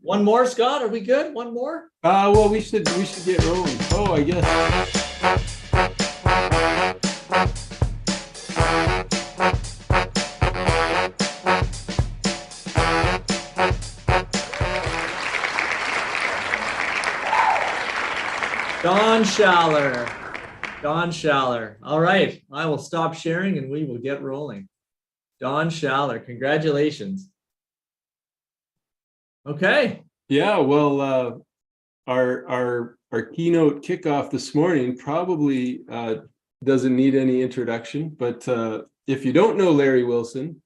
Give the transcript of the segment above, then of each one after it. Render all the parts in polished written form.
One more, Scott. Are we good? One more? Well, we should get rolling. Oh, I guess. Don Schaller. Don Schaller. All right. I will stop sharing and we will get rolling. Don Schaller. Congratulations. Okay. Yeah, well, our keynote kickoff this morning probably doesn't need any introduction, but if you don't know Larry Wilson,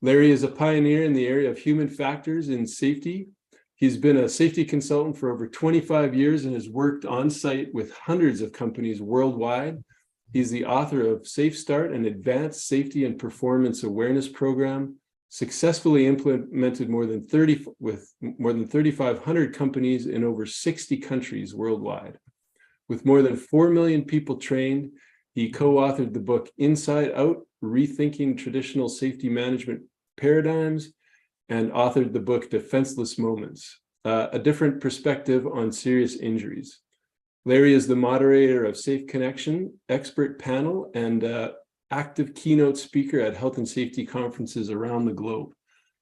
Larry is a pioneer in the area of human factors in safety. He's been a safety consultant for over 25 years and has worked on site with hundreds of companies worldwide. He's the author of SafeStart, an advanced safety and performance awareness program, successfully implemented more than 3,500 companies in over 60 countries worldwide. With more than 4 million people trained, he co-authored the book Inside Out, Rethinking Traditional Safety Management Paradigms, and authored the book Defenseless Moments, a different perspective on serious injuries. Larry is the moderator of Safe Connection expert panel and active keynote speaker at health and safety conferences around the globe.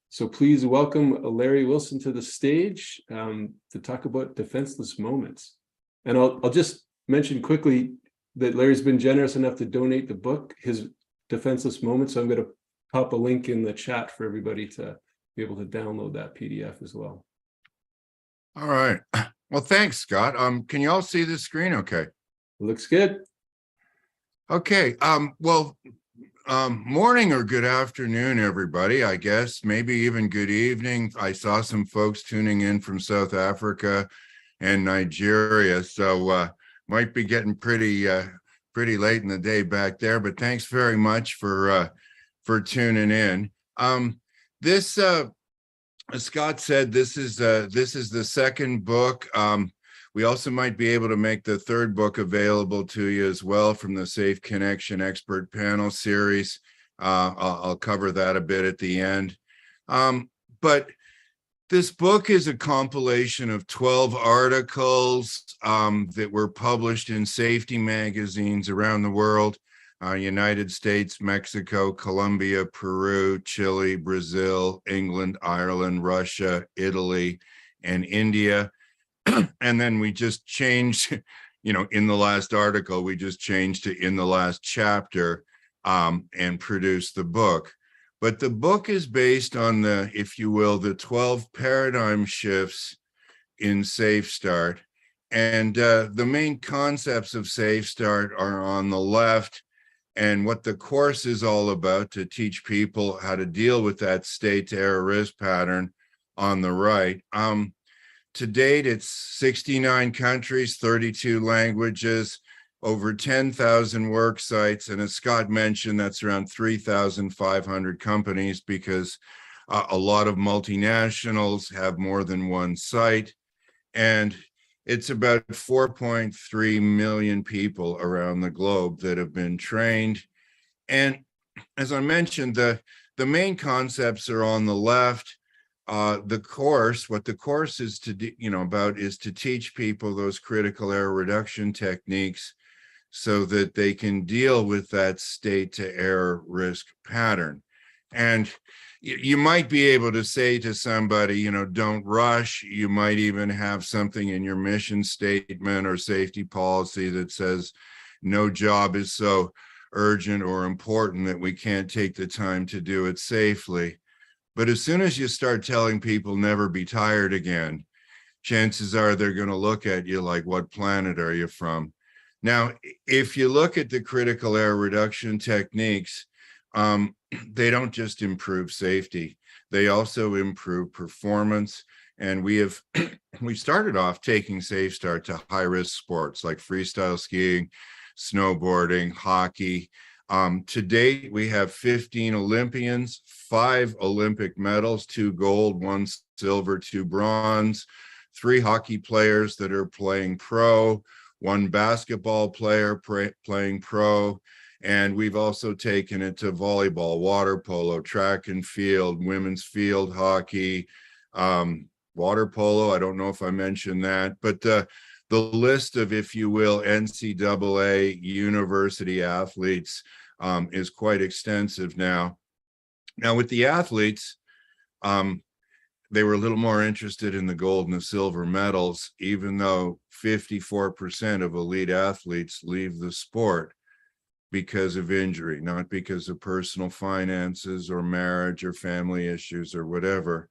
So please welcome Larry Wilson to the stage to talk about defenseless moments. And I'll just mention quickly that Larry's been generous enough to donate the book, his Defenseless Moments. So I'm going to pop a link in the chat for everybody to be able to download that PDF as well. All right. Well, thanks, Scott. Can you all see the screen okay? Looks good. Okay. Morning or good afternoon, everybody, I guess. Maybe even good evening. I saw some folks tuning in from South Africa and Nigeria, so might be getting pretty late in the day back there, but thanks very much for tuning in. This as Scott said, this is the second book. We also might be able to make the third book available to you as well from the Safe Connection Expert Panel series. I'll cover that a bit at the end. But this book is a compilation of 12 articles that were published in safety magazines around the world. United States, Mexico, Colombia, Peru, Chile, Brazil, England, Ireland, Russia, Italy, and India. And then we just changed, in the last article, we just changed to in the last chapter and produced the book. But the book is based on the, if you will, the 12 paradigm shifts in SafeStart. And the main concepts of SafeStart are on the left, and what the course is all about to teach people how to deal with that state to error risk pattern on the right. To date, it's 69 countries, 32 languages, over 10,000 work sites. And as Scott mentioned, that's around 3,500 companies because a lot of multinationals have more than one site. And it's about 4.3 million people around the globe that have been trained. And as I mentioned, the main concepts are on the left. The course, what the course is about is to teach people those critical error reduction techniques so that they can deal with that state to error risk pattern. And you might be able to say to somebody, don't rush. You might even have something in your mission statement or safety policy that says no job is so urgent or important that we can't take the time to do it safely. But as soon as you start telling people never be tired again, chances are they're going to look at you like, what planet are you from? Now, if you look at the critical error reduction techniques, they don't just improve safety, they also improve performance. And we started off taking SafeStart to high-risk sports like freestyle skiing, snowboarding, hockey. To date, we have 15 Olympians, 5 Olympic medals, 2 gold, 1 silver, 2 bronze, 3 hockey players that are playing pro, 1 basketball player playing pro. And we've also taken it to volleyball, water polo, track and field, women's field hockey, water polo. I don't know if I mentioned that, but the list of, if you will, NCAA university athletes is quite extensive now. Now, with the athletes, they were a little more interested in the gold and the silver medals, even though 54% of elite athletes leave the sport because of injury, not because of personal finances or marriage or family issues or whatever,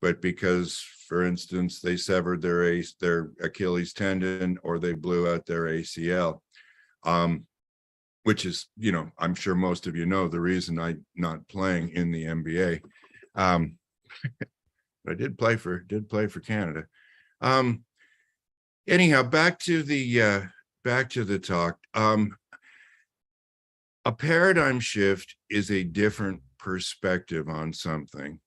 but because, for instance, they severed their Achilles tendon or they blew out their ACL, which is, I'm sure most of you know the reason I'm not playing in the NBA. I did play for Canada. Anyhow, back to the talk. A paradigm shift is a different perspective on something.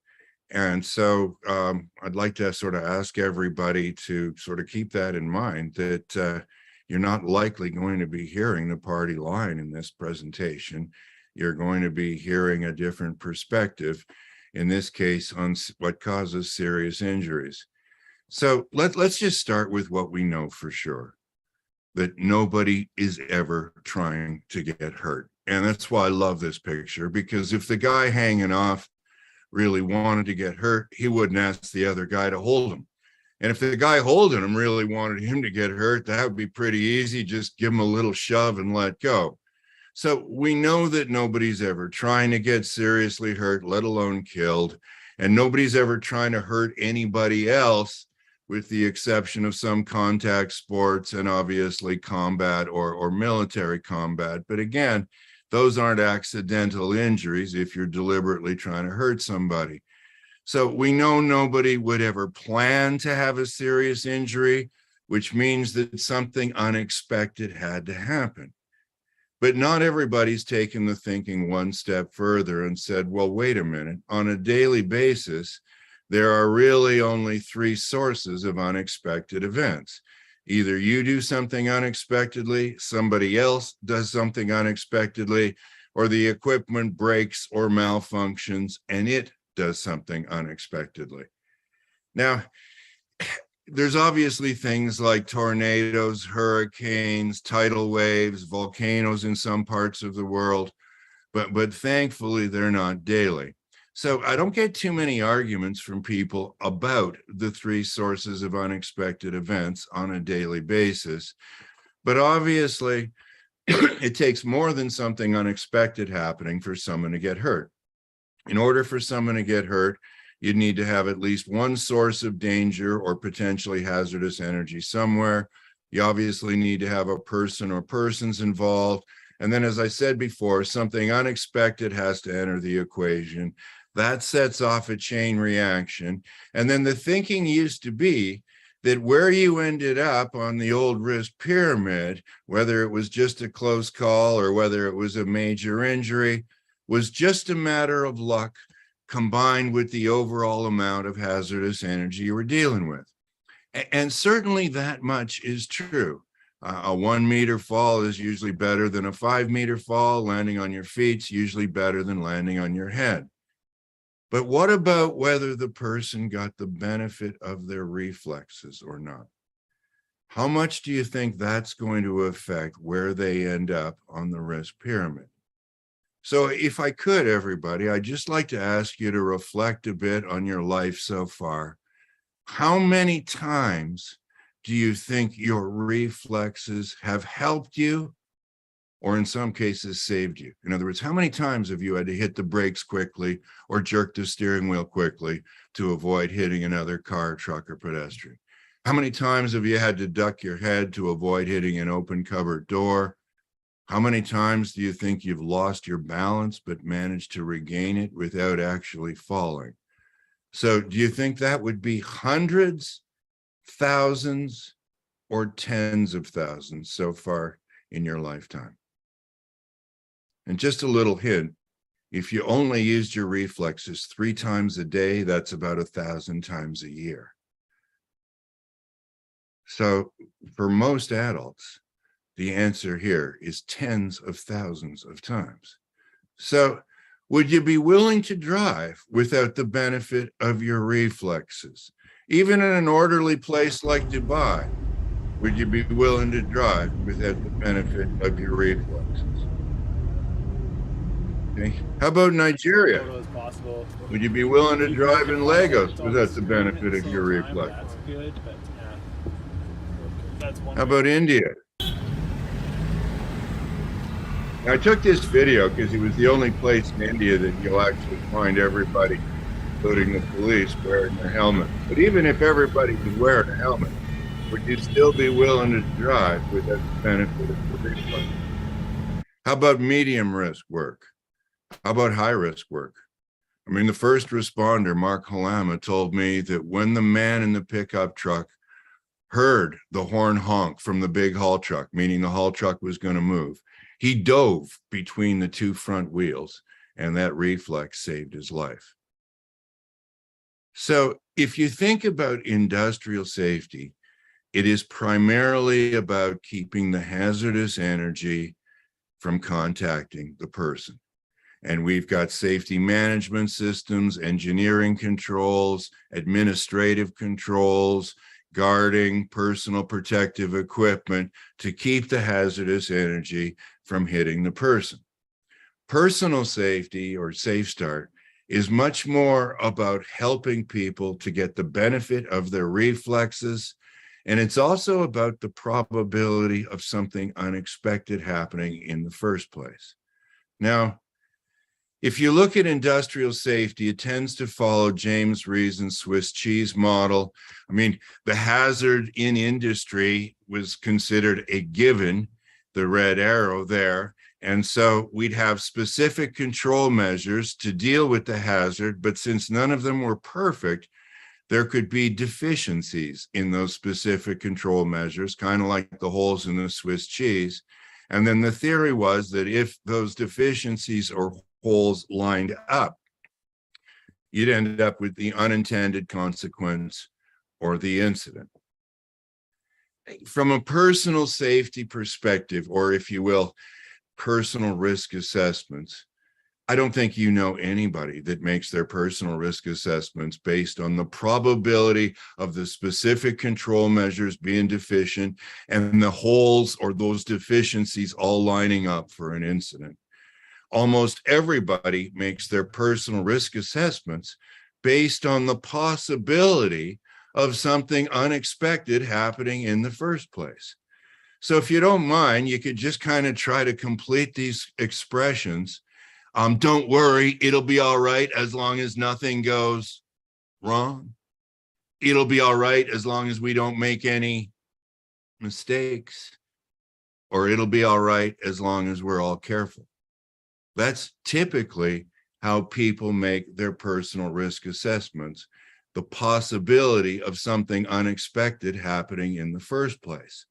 And so I'd like to sort of ask everybody to sort of keep that in mind, that you're not likely going to be hearing the party line in this presentation. You're going to be hearing a different perspective, in this case, on what causes serious injuries. So let's just start with what we know for sure, that nobody is ever trying to get hurt. And that's why I love this picture, because if the guy hanging off really wanted to get hurt, he wouldn't ask the other guy to hold him. And if the guy holding him really wanted him to get hurt, that would be pretty easy. Just give him a little shove and let go. So we know that nobody's ever trying to get seriously hurt, let alone killed. And nobody's ever trying to hurt anybody else, with the exception of some contact sports and obviously combat or military combat. But again, those aren't accidental injuries if you're deliberately trying to hurt somebody. So we know nobody would ever plan to have a serious injury, which means that something unexpected had to happen. But not everybody's taken the thinking one step further and said, well, wait a minute, on a daily basis, there are really only three sources of unexpected events. Either you do something unexpectedly, somebody else does something unexpectedly, or the equipment breaks or malfunctions and it does something unexpectedly. Now, there's obviously things like tornadoes, hurricanes, tidal waves, volcanoes in some parts of the world, but thankfully they're not daily. So I don't get too many arguments from people about the three sources of unexpected events on a daily basis. But obviously, it takes more than something unexpected happening for someone to get hurt. In order for someone to get hurt, you'd need to have at least one source of danger or potentially hazardous energy somewhere. You obviously need to have a person or persons involved. And then, as I said before, something unexpected has to enter the equation. That sets off a chain reaction. And then the thinking used to be that where you ended up on the old risk pyramid, whether it was just a close call or whether it was a major injury, was just a matter of luck combined with the overall amount of hazardous energy you were dealing with. And certainly that much is true. A 1 meter fall is usually better than a 5 meter fall. Landing on your feet's usually better than landing on your head. But what about whether the person got the benefit of their reflexes or not? How much do you think that's going to affect where they end up on the risk pyramid? So if I could, everybody, I'd just like to ask you to reflect a bit on your life so far. How many times do you think your reflexes have helped you, or in some cases saved you? In other words, how many times have you had to hit the brakes quickly or jerk the steering wheel quickly to avoid hitting another car, truck, or pedestrian? How many times have you had to duck your head to avoid hitting an open cupboard door? How many times do you think you've lost your balance but managed to regain it without actually falling? So do you think that would be hundreds, thousands, or tens of thousands so far in your lifetime? And just a little hint, if you only used your reflexes 3 times a day, that's about 1,000 times a year. So for most adults, the answer here is tens of thousands of times. So would you be willing to drive without the benefit of your reflexes? Even in an orderly place like Dubai, would you be willing to drive without the benefit of your reflexes? Okay. How about Nigeria? Photo as possible. Would you be willing to You drive can in watch Lagos it on without the screen benefit at the of same your time, reflexes? That's good, but that's one How way. about India? Now, I took this video because it was the only place in India that you'll actually find everybody, including the police, wearing their helmet. But even if everybody was wearing a helmet, would you still be willing to drive without the benefit of the reflex? How about medium risk work? How about high risk work? I mean, the first responder, Mark Halama, told me that when the man in the pickup truck heard the horn honk from the big haul truck, meaning the haul truck was going to move, he dove between the two front wheels, and that reflex saved his life. So if you think about industrial safety, it is primarily about keeping the hazardous energy from contacting the person. And we've got safety management systems, engineering controls, administrative controls, guarding, personal protective equipment to keep the hazardous energy from hitting the person. Personal safety, or SafeStart, is much more about helping people to get the benefit of their reflexes. And it's also about the probability of something unexpected happening in the first place. Now, if you look at industrial safety, it tends to follow James Reason's Swiss cheese model. I mean, the hazard in industry was considered a given, the red arrow there. And so we'd have specific control measures to deal with the hazard, but since none of them were perfect, there could be deficiencies in those specific control measures, kind of like the holes in the Swiss cheese. And then the theory was that if those deficiencies or holes lined up, you'd end up with the unintended consequence or the incident. From a personal safety perspective, or if you will, personal risk assessments, I don't think you know anybody that makes their personal risk assessments based on the probability of the specific control measures being deficient and the holes or those deficiencies all lining up for an incident. Almost everybody makes their personal risk assessments based on the possibility of something unexpected happening in the first place. So if you don't mind, you could just kind of try to complete these expressions. Don't worry, it'll be all right as long as nothing goes wrong. It'll be all right as long as we don't make any mistakes. Or it'll be all right as long as we're all careful. That's typically how people make their personal risk assessments, the possibility of something unexpected happening in the first place.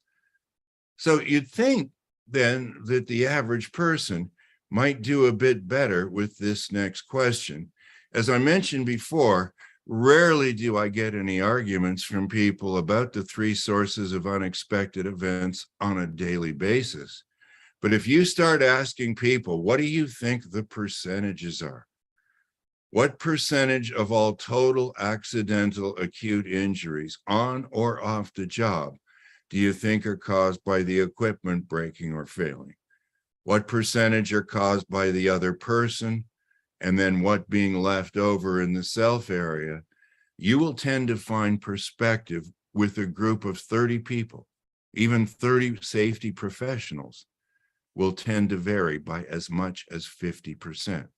So you'd think then that the average person might do a bit better with this next question. As I mentioned before, rarely do I get any arguments from people about the three sources of unexpected events on a daily basis. But if you start asking people, what do you think the percentages are? What percentage of all total accidental acute injuries on or off the job do you think are caused by the equipment breaking or failing? What percentage are caused by the other person? And then what being left over in the self area? You will tend to find perspective with a group of 30 people, even 30 safety professionals will tend to vary by as much as 50%.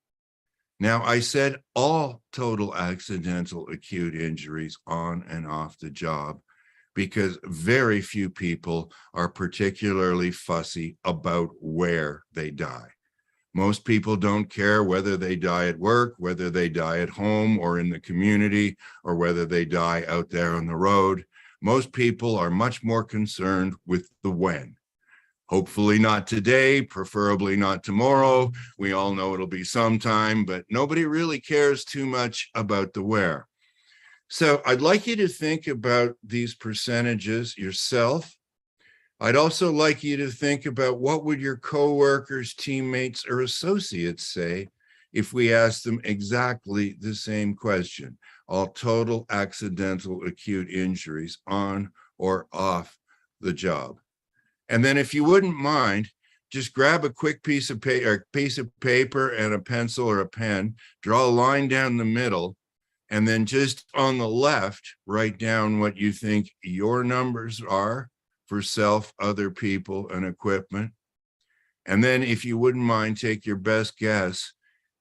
Now, I said all total accidental acute injuries on and off the job because very few people are particularly fussy about where they die. Most people don't care whether they die at work, whether they die at home or in the community, or whether they die out there on the road. Most people are much more concerned with the when. Hopefully not today, preferably not tomorrow. We all know it'll be sometime, but nobody really cares too much about the where. So I'd like you to think about these percentages yourself. I'd also like you to think about what would your coworkers, teammates, or associates say if we asked them exactly the same question. all total accidental acute injuries on or off the job. And then if you wouldn't mind, just grab a quick piece of paper and a pencil or a pen, draw a line down the middle, and then just on the left, write down what you think your numbers are for self, other people, and equipment. And then if you wouldn't mind, take your best guess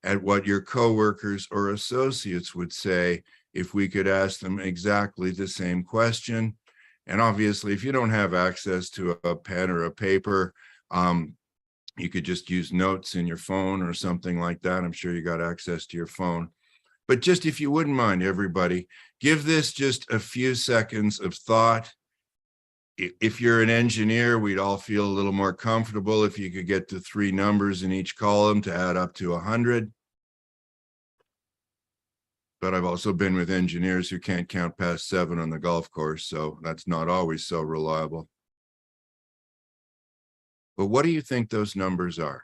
at what your coworkers or associates would say if we could ask them exactly the same question. And obviously, if you don't have access to a pen or a paper, you could just use notes in your phone or something like that. I'm sure you got access to your phone. But just if you wouldn't mind, everybody, give this just a few seconds of thought. If you're an engineer, we'd all feel a little more comfortable if you could get to 3 numbers in each column to add up to 100. But I've also been with engineers who can't count past 7 on the golf course, so that's not always so reliable. But what do you think those numbers are?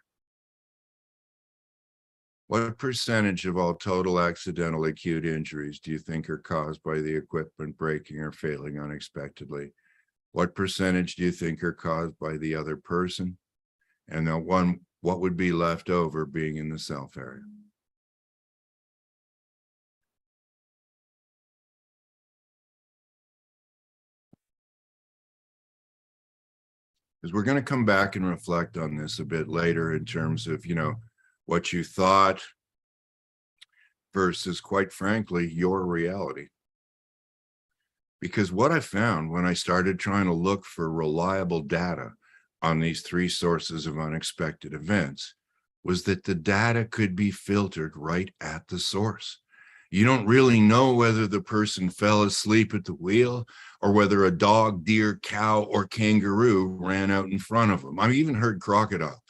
What percentage of all total accidental acute injuries do you think are caused by the equipment breaking or failing unexpectedly? What percentage do you think are caused by the other person? And then what would be left over being in the self area? Because we're going to come back and reflect on this a bit later in terms of, what you thought versus, quite frankly, your reality. Because what I found when I started trying to look for reliable data on these 3 sources of unexpected events was that the data could be filtered right at the source. You don't really know whether the person fell asleep at the wheel or whether a dog, deer, cow, or kangaroo ran out in front of them. I've even heard crocodile.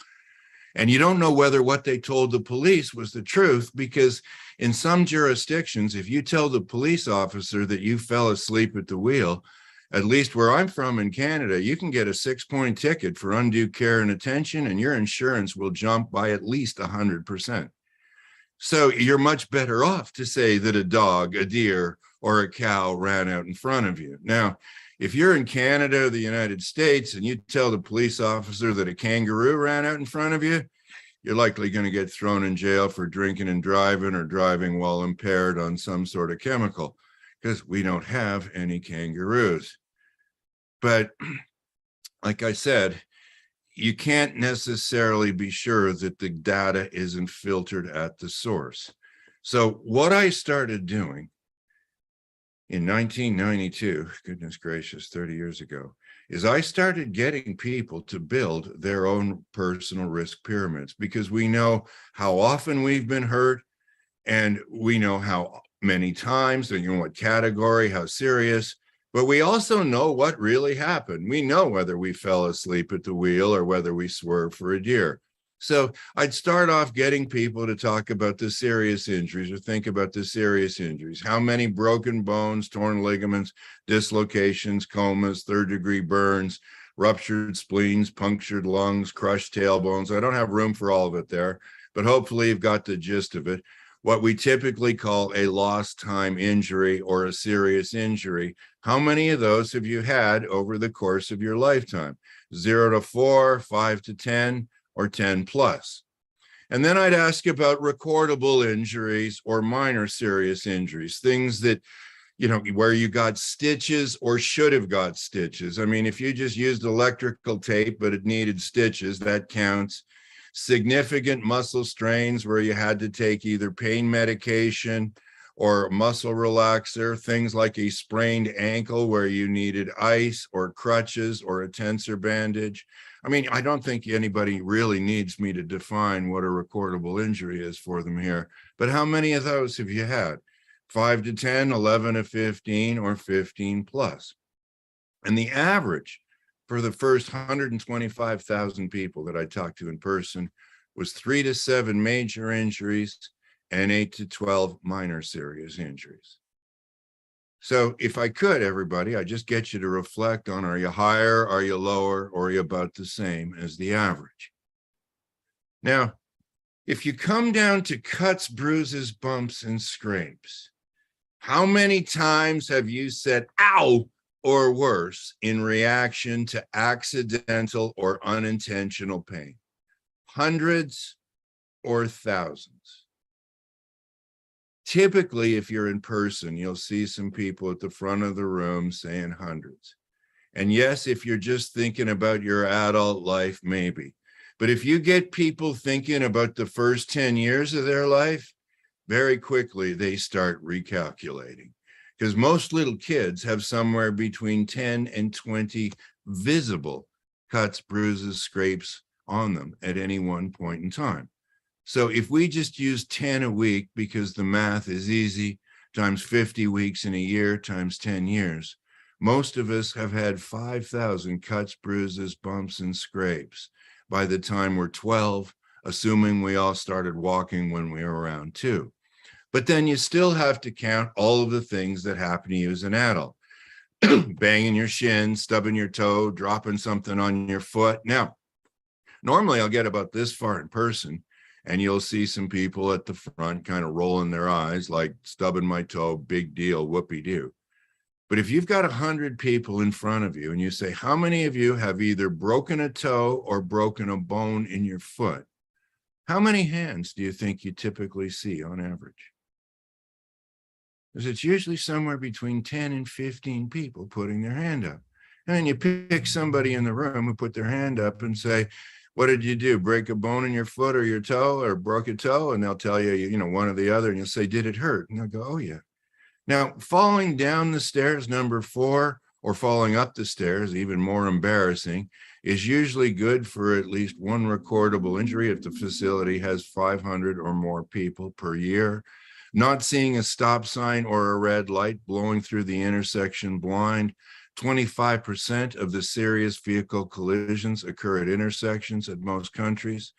And you don't know whether what they told the police was the truth, because in some jurisdictions, if you tell the police officer that you fell asleep at the wheel, at least where I'm from in Canada, you can get a 6-point ticket for undue care and attention, and your insurance will jump by at least 100%. So you're much better off to say that a dog, a deer, or a cow ran out in front of you. Now, if you're in Canada or the United States and you tell the police officer that a kangaroo ran out in front of you, you're likely going to get thrown in jail for drinking and driving or driving while impaired on some sort of chemical, because we don't have any kangaroos. But like I said, you can't necessarily be sure that the data isn't filtered at the source. So what I started doing in 1992, goodness gracious, 30 years ago, is I started getting people to build their own personal risk pyramids, because we know how often we've been hurt, and we know how many times, and what category, how serious, but we also know what really happened. We know whether we fell asleep at the wheel or whether we swerved for a deer. So I'd start off getting people to talk about the serious injuries or think about the serious injuries. How many broken bones, torn ligaments, dislocations, comas, 3rd-degree burns, ruptured spleens, punctured lungs, crushed tailbones. I don't have room for all of it there, but hopefully you've got the gist of it. What we typically call a lost time injury or a serious injury. How many of those have you had over the course of your lifetime? 0 to 4, 5 to 10, or 10 plus. And then I'd ask about recordable injuries or minor serious injuries, things that, where you got stitches or should have got stitches. I mean, if you just used electrical tape, but it needed stitches, that counts. Significant muscle strains where you had to take either pain medication or muscle relaxer, things like a sprained ankle where you needed ice or crutches or a tensor bandage. I mean, I don't think anybody really needs me to define what a recordable injury is for them here, but how many of those have you had? 5 to 10, 11 to 15, or 15 plus? And the average for the first 125,000 people that I talked to in person was 3 to 7 major injuries and 8 to 12 minor serious injuries. So if I could, everybody, I just get you to reflect on, are you higher, are you lower, or are you about the same as the average? Now, if you come down to cuts, bruises, bumps, and scrapes, How many times have you said, ow, or worse in reaction to accidental or unintentional pain? Hundreds or thousands? Typically, if you're in person, you'll see some people at the front of the room saying hundreds. And yes, if you're just thinking about your adult life, maybe. But if you get people thinking about the first 10 years of their life, very quickly they start recalculating. Because most little kids have somewhere between 10 and 20 visible cuts, bruises, scrapes on them at any one point in time. So if we just use 10 a week, because the math is easy, times 50 weeks in a year, times 10 years, most of us have had 5,000 cuts, bruises, bumps, and scrapes by the time we're 12, assuming we all started walking when we were around 2. But then you still have to count all of the things that happen to you as an adult. Banging your shin, stubbing your toe, dropping something on your foot. Now, normally I'll get about this far in person, and you'll see some people at the front kind of rolling their eyes like, stubbing my toe, big deal, whoopee-doo. But if you've got 100 people in front of you and you say, how many of you have either broken a toe or broken a bone in your foot? How many hands do you think you typically see on average? Because it's usually somewhere between 10 and 15 people putting their hand up. And then you pick somebody in the room who put their hand up and say, what did you do? Break a bone in your foot or your toe, or broke a toe? And they'll tell you, one or the other. And you'll say, did it hurt? And they'll go, oh, yeah. Now, falling down the stairs, number 4, or falling up the stairs, even more embarrassing, is usually good for at least one recordable injury if the facility has 500 or more people per year. Not seeing a stop sign or a red light, blowing through the intersection blind. 25% of the serious vehicle collisions occur at intersections at most countries.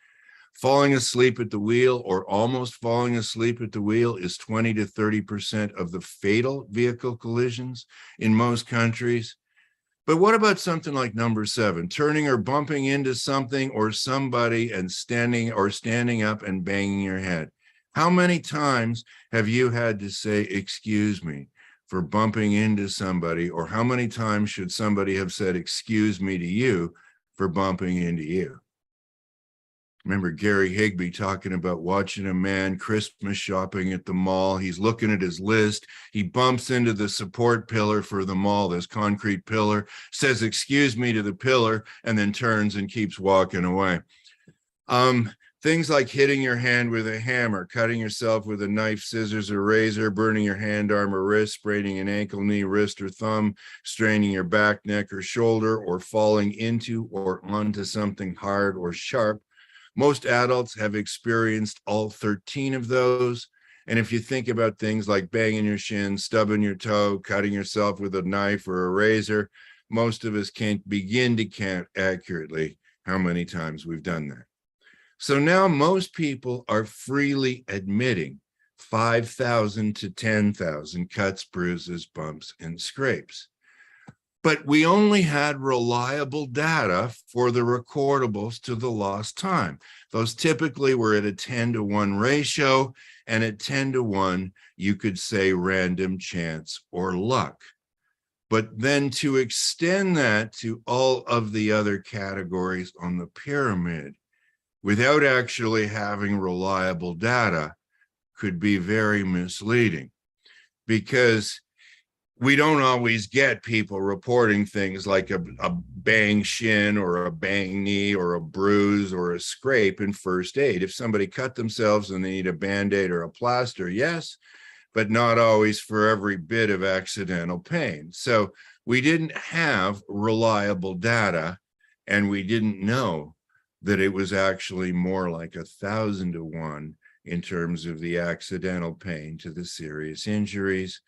Falling asleep at the wheel or almost falling asleep at the wheel is 20 to 30% of the fatal vehicle collisions in most countries. But what about something like number 7, turning or bumping into something or somebody and standing up and banging your head? How many times have you had to say, excuse me, for bumping into somebody? Or how many times should somebody have said, excuse me to you for bumping into you? Remember Gary Higbee talking about watching a man Christmas shopping at the mall. He's looking at his list. He bumps into the support pillar for the mall, this concrete pillar, says, excuse me to the pillar, and then turns and keeps walking away. Things like hitting your hand with a hammer, cutting yourself with a knife, scissors, or razor, burning your hand, arm, or wrist, spraining an ankle, knee, wrist, or thumb, straining your back, neck, or shoulder, or falling into or onto something hard or sharp. Most adults have experienced all 13 of those. And if you think about things like banging your shin, stubbing your toe, cutting yourself with a knife or a razor, most of us can't begin to count accurately how many times we've done that. So now most people are freely admitting 5,000 to 10,000 cuts, bruises, bumps, and scrapes. But we only had reliable data for the recordables to the lost time. Those typically were at a 10-to-1 ratio, and at 10-to-1, you could say random chance or luck. But then to extend that to all of the other categories on the pyramid without actually having reliable data could be very misleading, because we don't always get people reporting things like a bang shin or a bang knee or a bruise or a scrape in first aid. If somebody cut themselves and they need a Band-Aid or a plaster, yes, but not always for every bit of accidental pain. So we didn't have reliable data, and we didn't know that it was actually more like 1,000-to-1 in terms of the accidental pain to the serious injuries.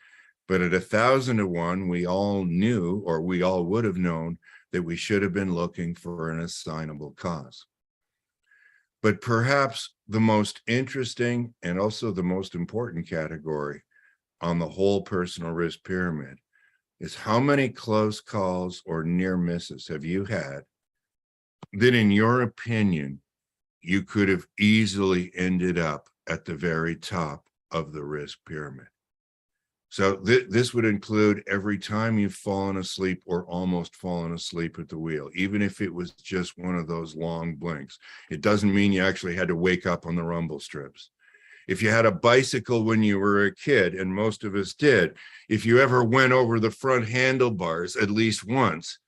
But at 1,000-to-1, we all knew, or we all would have known, that we should have been looking for an assignable cause. But perhaps the most interesting and also the most important category on the whole personal risk pyramid is how many close calls or near misses have you had that, in your opinion, you could have easily ended up at the very top of the risk pyramid? So this would include every time you've fallen asleep or almost fallen asleep at the wheel, even if it was just one of those long blinks. It doesn't mean you actually had to wake up on the rumble strips. If you had a bicycle when you were a kid, and most of us did, if you ever went over the front handlebars at least once,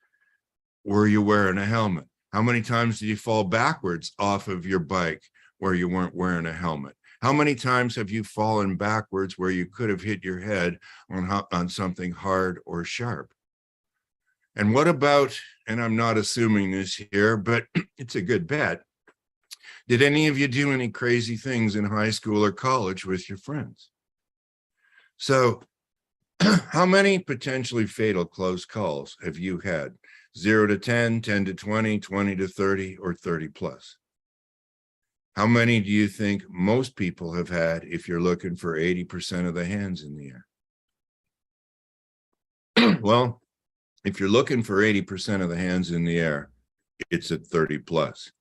were you wearing a helmet? How many times did you fall backwards off of your bike where you weren't wearing a helmet? How many times have you fallen backwards where you could have hit your head on something hard or sharp? And what about, and I'm not assuming this here, but it's a good bet, did any of you do any crazy things in high school or college with your friends? So how many potentially fatal close calls have you had? 0 to 10, 10 to 20, 20 to 30, or 30 plus? How many do you think most people have had if you're looking for 80% of the hands in the air? Well, if you're looking for 80% of the hands in the air, it's at 30 plus.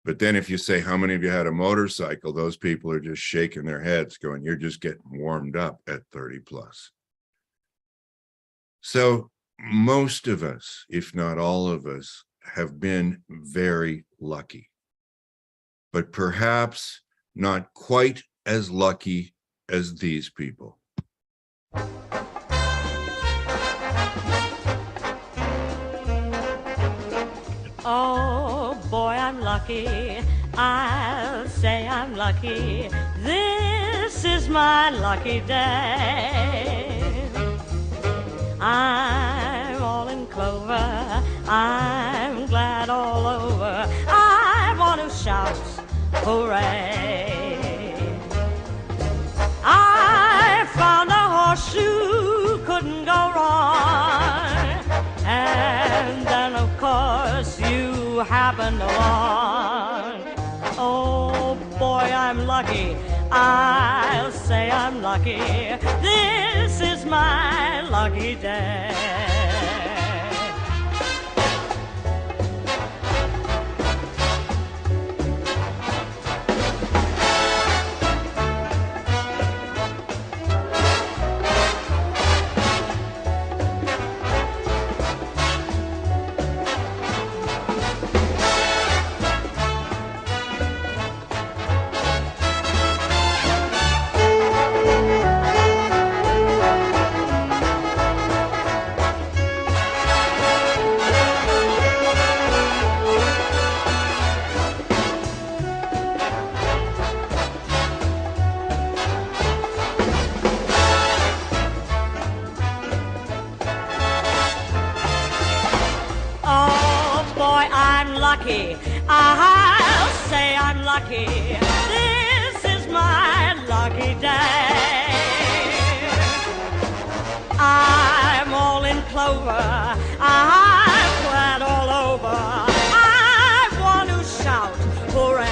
But then if you say, how many of you had a motorcycle? Those people are just shaking their heads going, you're just getting warmed up at 30 plus. So most of us, if not all of us, have been very lucky, but perhaps not quite as lucky as these people. Oh boy, I'm lucky. I'll say I'm lucky. This is my lucky day. I'm all in clover. I'm glad all over. I want to shout hooray. I found a horseshoe, couldn't go wrong. And then of course you happened along. Oh boy, I'm lucky. I'll say I'm lucky. This is my lucky day. Lucky, I'll say I'm lucky. This is my lucky day. I'm all in clover. I'm glad all over. I want to shout hooray.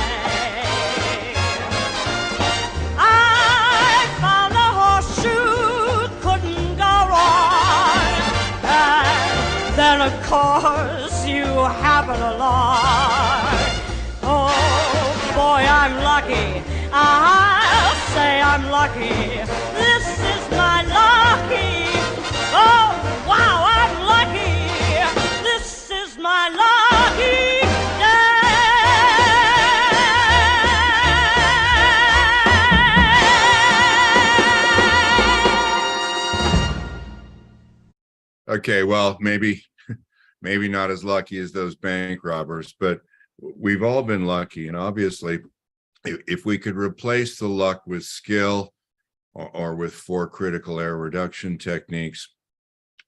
I found a horseshoe, couldn't go wrong. And then of course you happen along. Oh boy, I'm lucky. I'll say I'm lucky. This is my lucky. Oh wow, I'm lucky. This is my lucky day. Okay, well, maybe not as lucky as those bank robbers, but we've all been lucky. And obviously, if we could replace the luck with skill or with 4 critical error reduction techniques,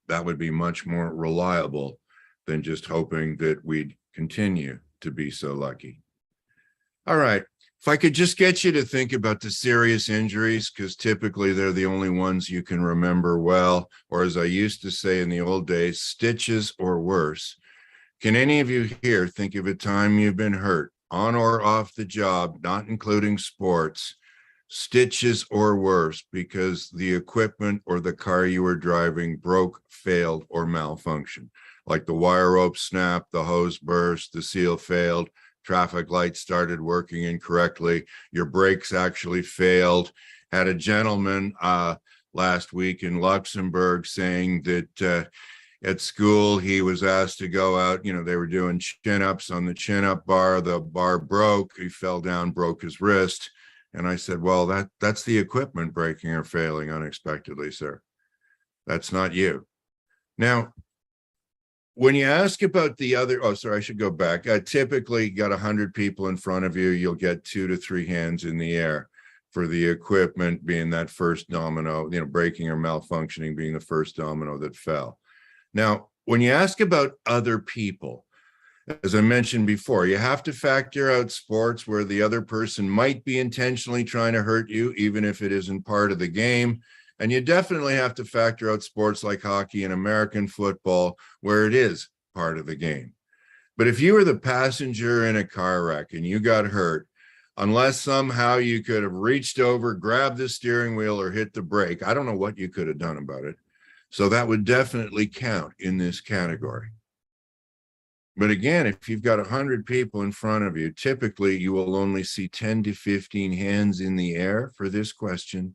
that would be much more reliable than just hoping that we'd continue to be so lucky. All right. If I could just get you to think about the serious injuries, because typically they're the only ones you can remember well, or as I used to say in the old days, stitches or worse. Can any of you here think of a time you've been hurt on or off the job, not including sports, stitches or worse, because the equipment or the car you were driving broke, failed, or malfunctioned? Like the wire rope snapped, the hose burst, the seal failed, traffic lights started working incorrectly, your brakes actually failed. Had a gentleman last week in Luxembourg saying that at school he was asked to go out, they were doing chin-ups on the chin-up bar, the bar broke, he fell down, broke his wrist. And I said, well, that's the equipment breaking or failing unexpectedly, sir. That's not you. Now, when you ask about the other, I should go back. Typically, you got 100 people in front of you, you'll get 2 to 3 hands in the air for the equipment being that first domino, breaking or malfunctioning being the first domino that fell. Now, when you ask about other people, as I mentioned before, you have to factor out sports where the other person might be intentionally trying to hurt you, even if it isn't part of the game. And you definitely have to factor out sports like hockey and American football, where it is part of the game. But if you were the passenger in a car wreck and you got hurt, unless somehow you could have reached over, grabbed the steering wheel, or hit the brake, I don't know what you could have done about it. So that would definitely count in this category. But again, if you've got 100 people in front of you, typically you will only see 10 to 15 hands in the air for this question.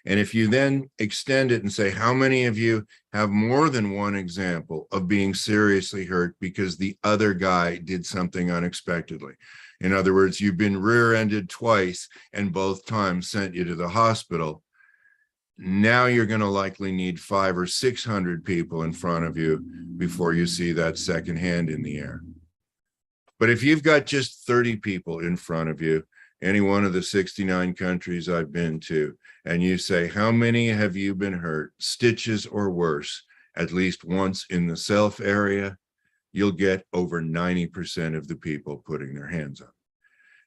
And if you then extend it and say, how many of you have more than one example of being seriously hurt because the other guy did something unexpectedly? In other words, you've been rear-ended twice and both times sent you to the hospital. Now you're going to likely need 500 or 600 people in front of you before you see that second hand in the air. But if you've got just 30 people in front of you, any one of the 69 countries I've been to, and you say, how many have you been hurt, stitches or worse, at least once in the self area, you'll get over 90% of the people putting their hands up.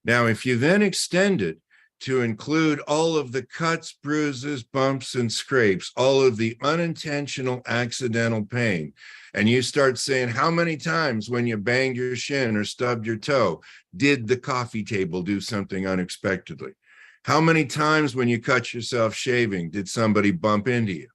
Now, if you then extend it to include all of the cuts, bruises, bumps, and scrapes, all of the unintentional accidental pain, and you start saying, how many times when you banged your shin or stubbed your toe, did the coffee table do something unexpectedly? How many times when you cut yourself shaving, did somebody bump into you?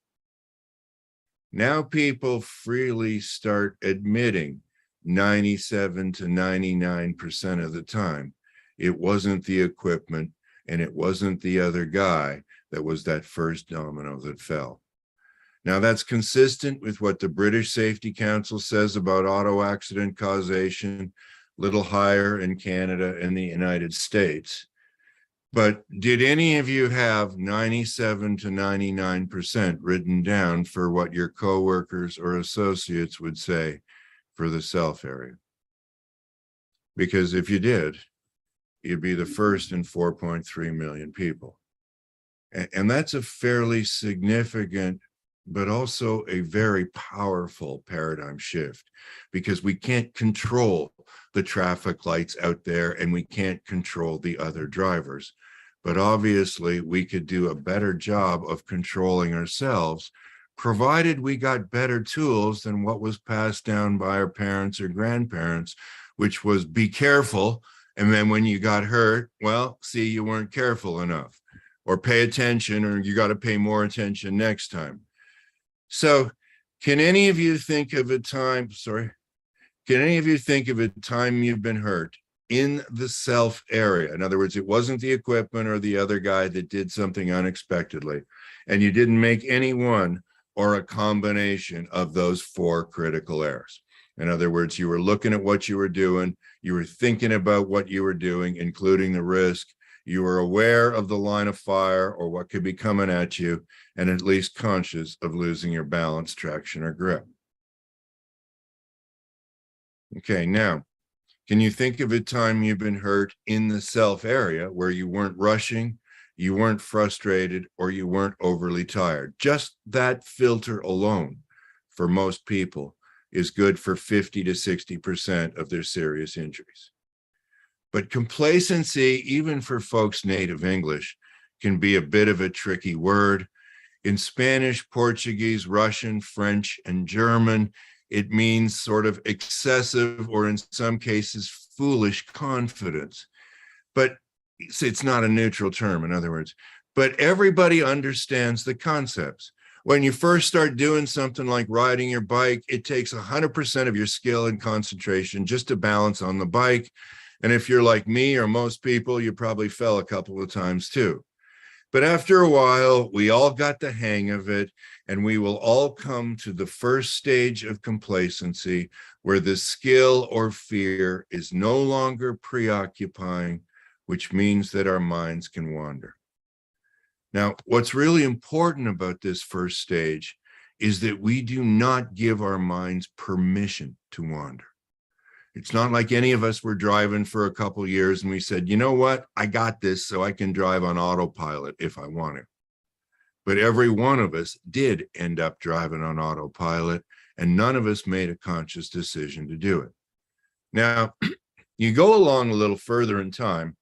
Now people freely start admitting 97 to 99% of the time, it wasn't the equipment and it wasn't the other guy that was that first domino that fell. Now that's consistent with what the British Safety Council says about auto accident causation, little higher in Canada and the United States. But did any of you have 97 to 99% written down for what your coworkers or associates would say for the self area? Because if you did, you'd be the first in 4.3 million people. And that's a fairly significant, but also a very powerful paradigm shift, because we can't control the traffic lights out there and we can't control the other drivers. But obviously we could do a better job of controlling ourselves, provided we got better tools than what was passed down by our parents or grandparents, which was be careful. And then when you got hurt, well, see, you weren't careful enough, or pay attention, or you got to pay more attention next time. So can any of you think of a time, can any of you think of a time you've been hurt in the self area? In other words, it wasn't the equipment or the other guy that did something unexpectedly, and you didn't make any one or a combination of those 4 critical errors. In other words, you were looking at what you were doing, you were thinking about what you were doing, including the risk, you were aware of the line of fire or what could be coming at you, and at least conscious of losing your balance, traction, or grip. Okay, now, can you think of a time you've been hurt in the self area where you weren't rushing, you weren't frustrated, or you weren't overly tired? Just that filter alone, for most people, is good for 50 to 60% of their serious injuries. But complacency, even for folks native English, can be a bit of a tricky word. In Spanish, Portuguese, Russian, French, and German, it means sort of excessive, or in some cases, foolish confidence. But it's not a neutral term, in other words. But everybody understands the concepts. When you first start doing something like riding your bike, it takes 100% of your skill and concentration just to balance on the bike. And if you're like me or most people, you probably fell a couple of times too. But after a while, we all got the hang of it, and we will all come to the first stage of complacency, where the skill or fear is no longer preoccupying, which means that our minds can wander. Now, what's really important about this first stage is that we do not give our minds permission to wander. It's not like any of us were driving for a couple years and we said, you know what, I got this so I can drive on autopilot if I want to. But every one of us did end up driving on autopilot, and none of us made a conscious decision to do it. Now, you go along a little further in time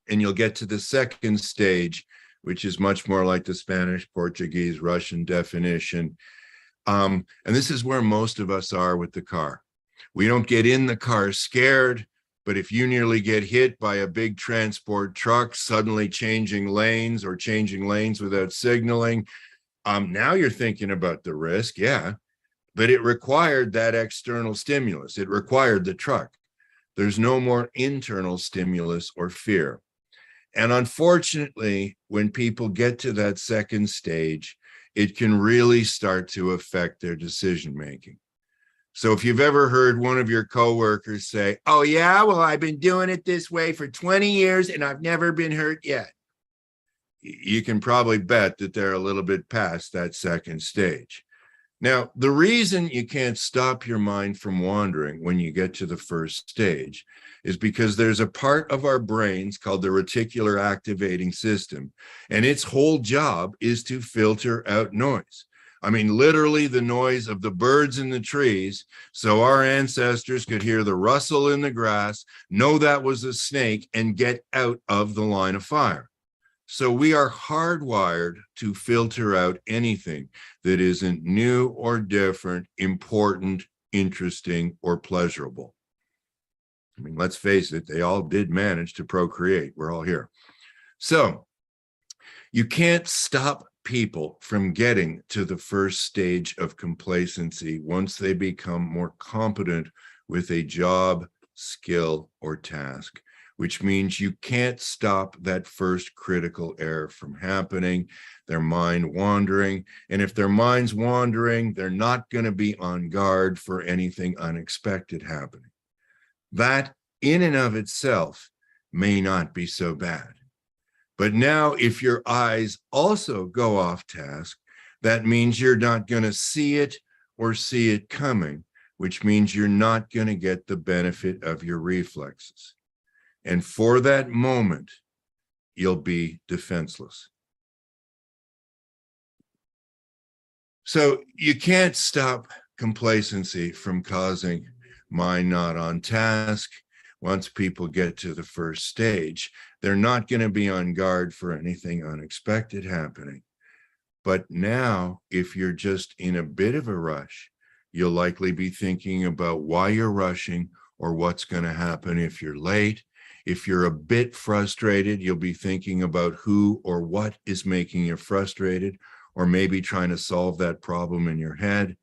and you'll get to the second stage, which is much more like the Spanish, Portuguese, Russian definition. And this is where most of us are with the car. We don't get in the car scared, but if you nearly get hit by a big transport truck suddenly changing lanes or changing lanes without signaling, now you're thinking about the risk, yeah, but it required that external stimulus. It required the truck. There's no more internal stimulus or fear. And unfortunately, when people get to that second stage, it can really start to affect their decision-making. So if you've ever heard one of your coworkers say, oh yeah, well, I've been doing it this way for 20 years and I've never been hurt yet, you can probably bet that they're a little bit past that second stage. Now, the reason you can't stop your mind from wandering when you get to the first stage is because there's a part of our brains called the reticular activating system, and its whole job is to filter out noise. I mean, literally the noise of the birds in the trees, so our ancestors could hear the rustle in the grass, know that was a snake, and get out of the line of fire. So we are hardwired to filter out anything that isn't new or different, important, interesting, or pleasurable. I mean, let's face it, they all did manage to procreate. We're all here. So you can't stop people from getting to the first stage of complacency once they become more competent with a job, skill, or task, which means you can't stop that first critical error from happening, their mind wandering. And if their mind's wandering, they're not going to be on guard for anything unexpected happening. That in and of itself may not be so bad. But now if your eyes also go off task, that means you're not going to see it or see it coming, which means you're not going to get the benefit of your reflexes. And for that moment, you'll be defenseless. So you can't stop complacency from causing mind not on task. Once people get to the first stage, they're not going to be on guard for anything unexpected happening. But now, if you're just in a bit of a rush, you'll likely be thinking about why you're rushing or what's going to happen if you're late. If you're a bit frustrated, you'll be thinking about who or what is making you frustrated, or maybe trying to solve that problem in your head.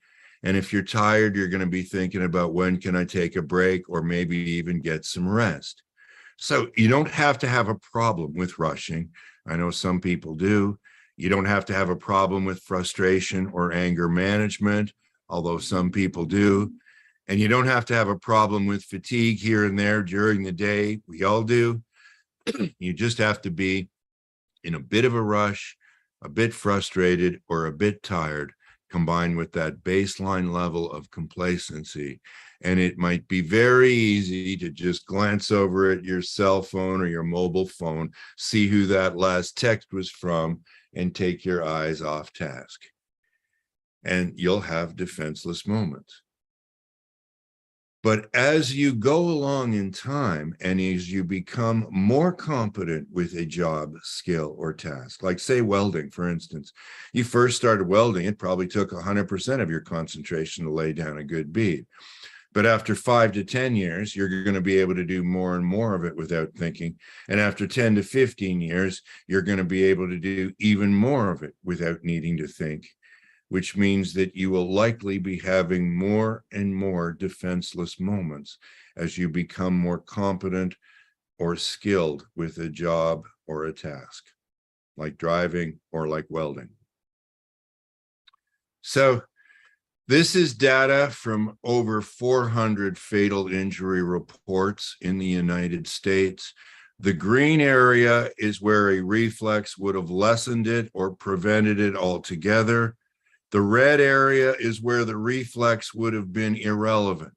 And if you're tired, you're going to be thinking about when can I take a break, or maybe even get some rest. So you don't have to have a problem with rushing. I know some people do. You don't have to have a problem with frustration or anger management, although some people do. And you don't have to have a problem with fatigue here and there during the day. We all do. You just have to be in a bit of a rush, a bit frustrated, or a bit tired, combined with that baseline level of complacency. And it might be very easy to just glance over at your cell phone or your mobile phone, see who that last text was from, and take your eyes off task. And you'll have defenseless moments. But as you go along in time, and as you become more competent with a job, skill, or task, like say welding, for instance, you first started welding, it probably took 100% of your concentration to lay down a good bead. But after 5 to 10 years, you're going to be able to do more and more of it without thinking. And after 10 to 15 years, you're going to be able to do even more of it without needing to think, which means that you will likely be having more and more defenseless moments as you become more competent or skilled with a job or a task. like driving or like welding. So this is data from over 400 fatal injury reports in the United States. The green area is where a reflex would have lessened it or prevented it altogether. The red area is where the reflex would have been irrelevant.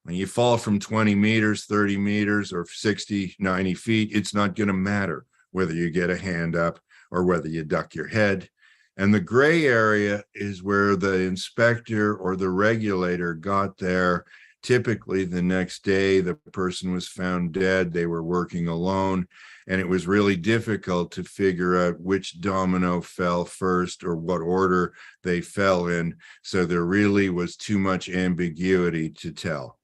When you fall from 20 meters, 30 meters, or 60, 90 feet, it's not going to matter whether you get a hand up or whether you duck your head. And the gray area is where the inspector or the regulator got there. Typically the next day, the person was found dead. They were working alone, and it was really difficult to figure out which domino fell first or what order they fell in. So there really was too much ambiguity to tell.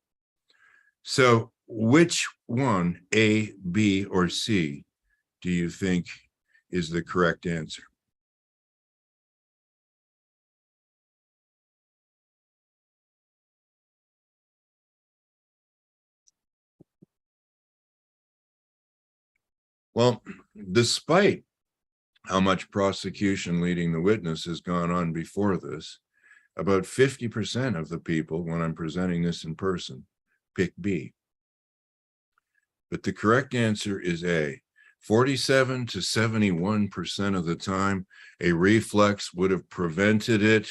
So which one, A, B, or C, do you think is the correct answer? Well, despite how much prosecution leading the witness has gone on before this, about 50% of the people, when I'm presenting this in person, pick B. But the correct answer is A. 47 to 71% of the time, a reflex would have prevented it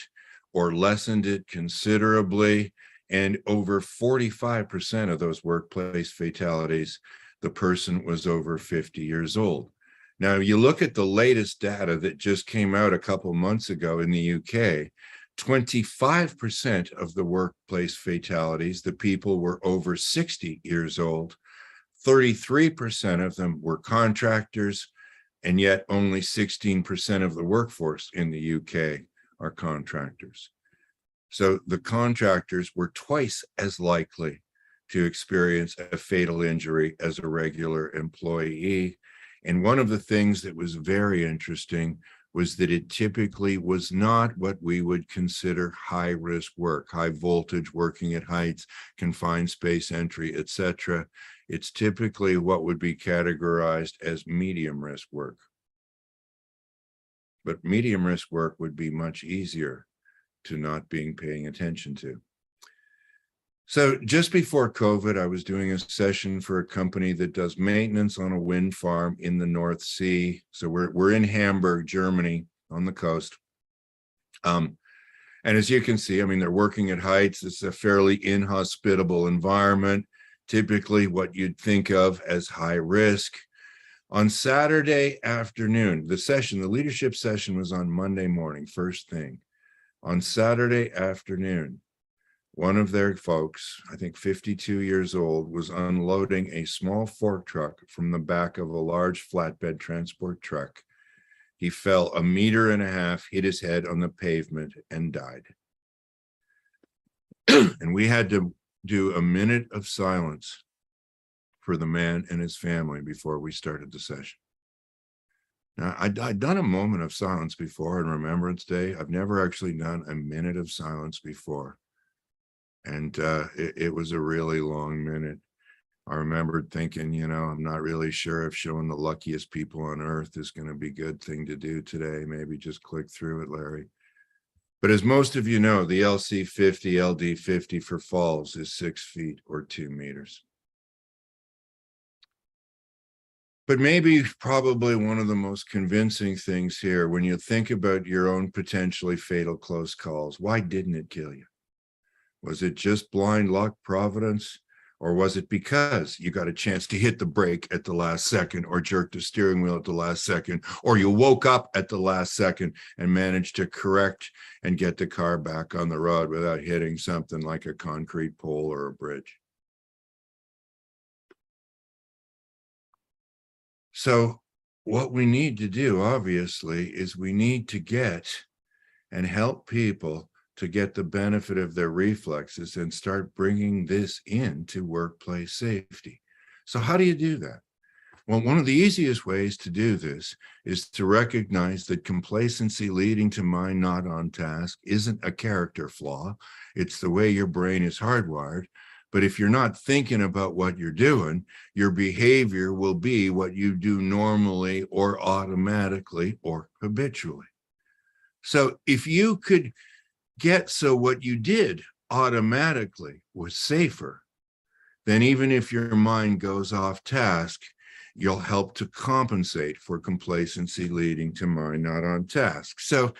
or lessened it considerably. And over 45% of those workplace fatalities, the person was over 50 years old. Now, you look at the latest data that just came out a couple months ago in the UK, 25% of the workplace fatalities, the people were over 60 years old. 33% of them were contractors, and yet only 16% of the workforce in the UK are contractors. So the contractors were twice as likely to experience a fatal injury as a regular employee. And one of the things that was very interesting was that it typically was not what we would consider high risk work, high voltage, working at heights, confined space entry, etc. It's typically what would be categorized as medium risk work. But medium risk work would be much easier to not paying attention to. So just before COVID, I was doing a session for a company that does maintenance on a wind farm in the North Sea. So we're in Hamburg, Germany, on the coast. And as you can see, I mean, they're working at heights. It's a fairly inhospitable environment, typically what you'd think of as high risk. On Saturday afternoon, the leadership session was on Monday morning, first thing. On Saturday afternoon, one of their folks, I think 52 years old, was unloading a small fork truck from the back of a large flatbed transport truck. He fell 1.5 meters, hit his head on the pavement, and died. And we had to do a minute of silence for the man and his family before we started the session. Now, I'd done a moment of silence before on Remembrance Day. I've never actually done a minute of silence before. And it was a really long minute. I remembered thinking, you know, I'm not really sure if showing the luckiest people on earth is going to be a good thing to do today. Maybe just click through it, Larry. But as most of you know, the LC50, LD50 for falls is 6 feet or 2 meters. But maybe probably one of the most convincing things here, when you think about your own potentially fatal close calls, why didn't it kill you? Was it just blind luck, providence? Or was it because you got a chance to hit the brake at the last second or jerk the steering wheel at the last second, or you woke up at the last second and managed to correct and get the car back on the road without hitting something like a concrete pole or a bridge? So what we need to do, obviously, is we need to get and help people to get the benefit of their reflexes and start bringing this into workplace safety. So how do you do that? Well, one of the easiest ways to do this is to recognize that complacency leading to mind not on task isn't a character flaw. It's the way your brain is hardwired. But if you're not thinking about what you're doing, your behavior will be what you do normally or automatically or habitually. So if you could get so what you did automatically was safer, then even if your mind goes off task, you'll help to compensate for complacency leading to mind not on task. So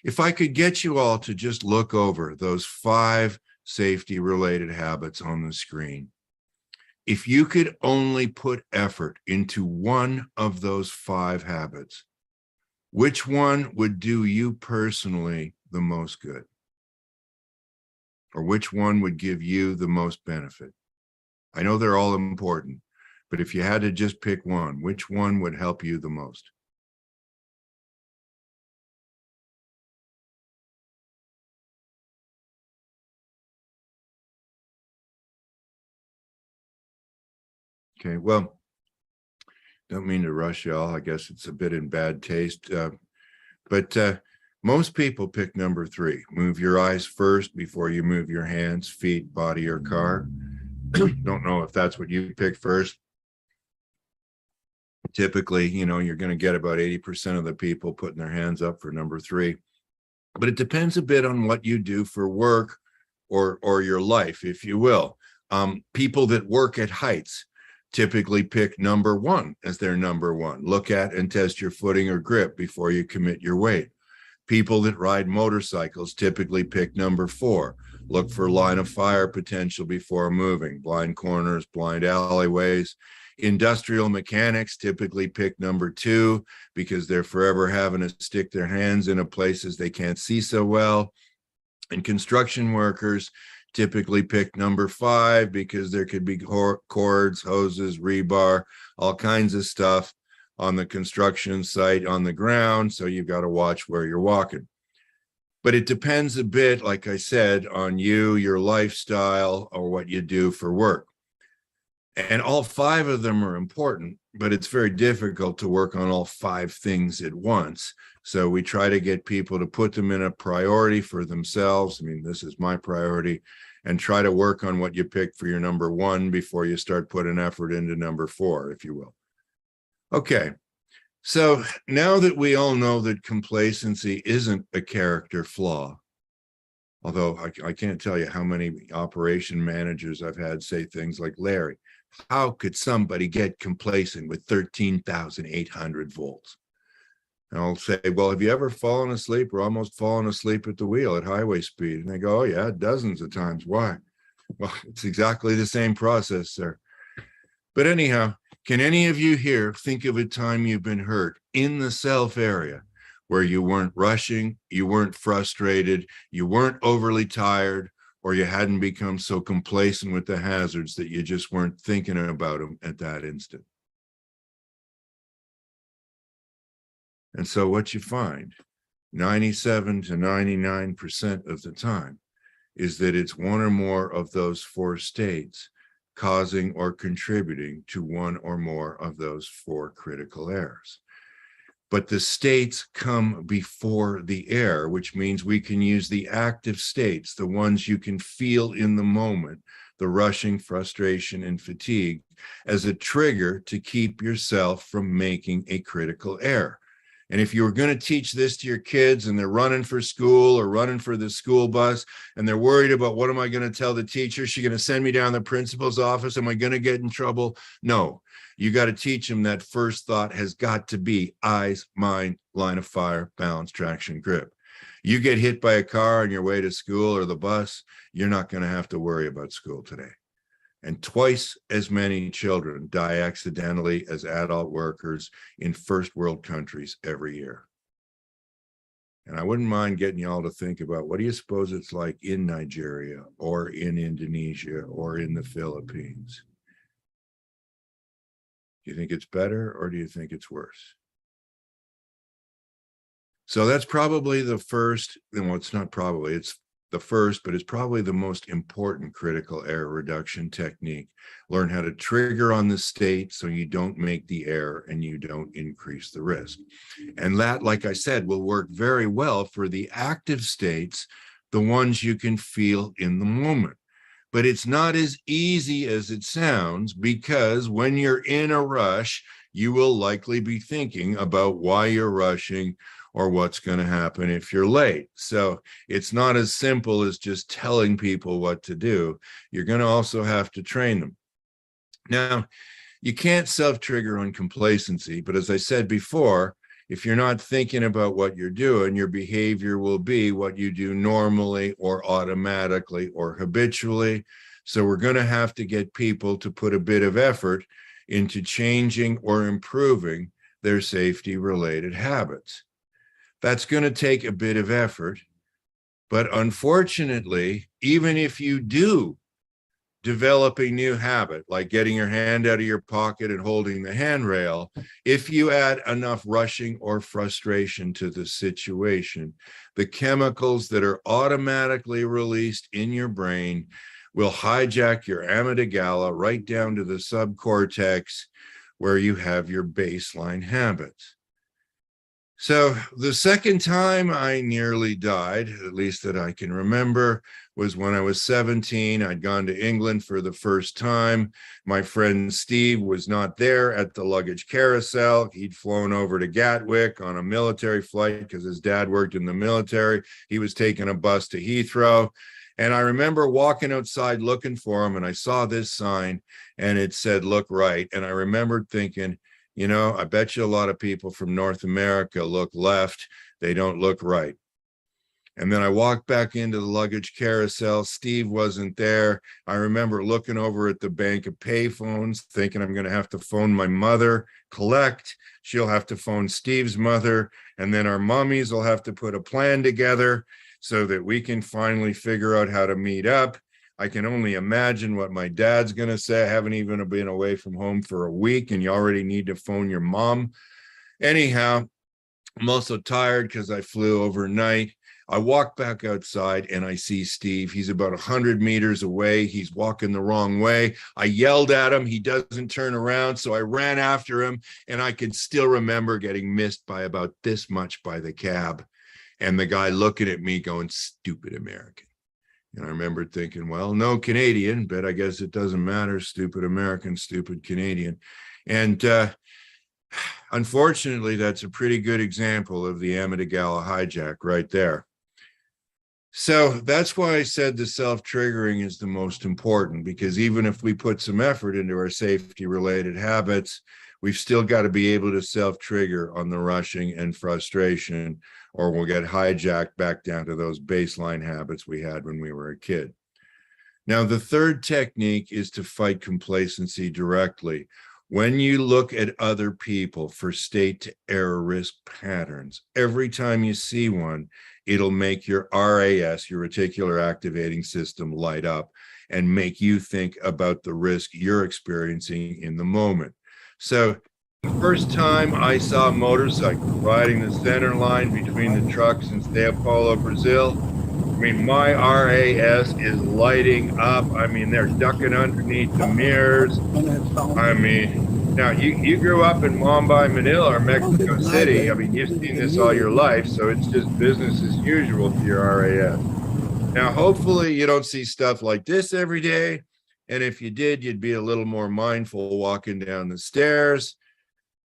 if I could get you all to just look over those 5 safety related habits on the screen, if you could only put effort into one of those 5 habits, which one would do you personally the most good? Or which one would give you the most benefit? I know they're all important, but if you had to just pick one, which one would help you the most? Okay, well, don't mean to rush y'all. I guess it's a bit in bad taste, but most people pick number 3. Move your eyes first before you move your hands, feet, body, or car. Don't know if that's what you pick first. Typically, you're going to get about 80% of the people putting their hands up for number 3. But it depends a bit on what you do for work or your life, if you will. People that work at heights typically pick number 1 as their number 1. Look at and test your footing or grip before you commit your weight. People that ride motorcycles typically pick number 4. Look for line of fire potential before moving, blind corners, blind alleyways. Industrial mechanics typically pick number 2 because they're forever having to stick their hands into places they can't see so well. And construction workers typically pick number 5 because there could be cords, hoses, rebar, all kinds of stuff on the construction site on the ground. So you've got to watch where you're walking. But it depends a bit, like I said, on you, your lifestyle, or what you do for work. And all 5 of them are important, but it's very difficult to work on all 5 things at once. So we try to get people to put them in a priority for themselves. I mean, this is my priority, and try to work on what you picked for your number 1 before you start putting effort into number 4, if you will. Okay. So now that we all know that complacency isn't a character flaw, although I can't tell you how many operation managers I've had say things like, Larry, how could somebody get complacent with 13,800 volts? And I'll say, well, have you ever fallen asleep or almost fallen asleep at the wheel at highway speed? And they go, oh yeah, dozens of times. Why? Well, it's exactly the same process, sir. But anyhow, can any of you here think of a time you've been hurt in the self area where you weren't rushing, you weren't frustrated, you weren't overly tired, or you hadn't become so complacent with the hazards that you just weren't thinking about them at that instant? And so what you find 97 to 99% of the time is that it's one or more of those 4 states causing or contributing to one or more of those 4 critical errors. But the states come before the error, which means we can use the active states, the ones you can feel in the moment, the rushing, frustration, and fatigue, as a trigger to keep yourself from making a critical error. And if you were going to teach this to your kids and they're running for school or running for the school bus and they're worried about, what am I going to tell the teacher? She's going to send me down the principal's office. Am I going to get in trouble? No, you got to teach them that first thought has got to be eyes, mind, line of fire, balance, traction, grip. You get hit by a car on your way to school or the bus, you're not going to have to worry about school today. And twice as many children die accidentally as adult workers in first world countries every year. And I wouldn't mind getting y'all to think about, what do you suppose it's like in Nigeria or in Indonesia or in the Philippines? Do you think it's better or do you think it's worse? So that's probably the first, well, it's not probably, it's the first, but it's probably the most important critical error reduction technique. Learn how to trigger on the state so you don't make the error and you don't increase the risk. And that, like I said, will work very well for the active states, the ones you can feel in the moment. But it's not as easy as it sounds, because when you're in a rush, you will likely be thinking about why you're rushing or what's going to happen if you're late. So it's not as simple as just telling people what to do. You're going to also have to train them. Now, you can't self-trigger on complacency, but as I said before, if you're not thinking about what you're doing, your behavior will be what you do normally or automatically or habitually. So we're going to have to get people to put a bit of effort into changing or improving their safety-related habits. That's going to take a bit of effort, but unfortunately, even if you do develop a new habit, like getting your hand out of your pocket and holding the handrail, if you add enough rushing or frustration to the situation, the chemicals that are automatically released in your brain will hijack your amygdala right down to the subcortex, where you have your baseline habits. So the second time I nearly died, at least that I can remember, was when I was 17. I'd gone to England for the first time. My friend Steve was not there at the luggage carousel. He'd flown over to Gatwick on a military flight because his dad worked in the military. He was taking a bus to Heathrow. And I remember walking outside looking for him, and I saw this sign and it said, "Look right." And I remembered thinking, you know, I bet you a lot of people from North America look left. They don't look right. And then I walked back into the luggage carousel. Steve wasn't there. I remember looking over at the bank of payphones, thinking I'm going to have to phone my mother, collect. She'll have to phone Steve's mother. And then our mummies will have to put a plan together so that we can finally figure out how to meet up. I can only imagine what my dad's going to say. I haven't even been away from home for a week, and you already need to phone your mom. Anyhow, I'm also tired because I flew overnight. I walk back outside and I see Steve. He's about 100 meters away. He's walking the wrong way. I yelled at him. He doesn't turn around. So I ran after him, and I can still remember getting missed by about this much by the cab. And the guy looking at me going, "Stupid American." And I remember thinking, well, no Canadian, but I guess it doesn't matter. Stupid American, stupid Canadian. And unfortunately, that's a pretty good example of the amygdala hijack right there. So that's why I said the self-triggering is the most important, because even if we put some effort into our safety-related habits, we've still got to be able to self-trigger on the rushing and frustration, or we'll get hijacked back down to those baseline habits we had when we were a kid. Now, the third technique is to fight complacency directly. When you look at other people for state to error risk patterns, every time you see one, it'll make your RAS, your reticular activating system, light up and make you think about the risk you're experiencing in the moment. So the first time I saw motorcycles riding the center line between the trucks in Sao Paulo, Brazil, I mean, my RAS is lighting up. I mean, they're ducking underneath the mirrors. I mean, now you grew up in Mumbai, Manila, or Mexico City. I mean, you've seen this all your life, so it's just business as usual for your RAS. Now, hopefully you don't see stuff like this every day. And if you did, you'd be a little more mindful walking down the stairs.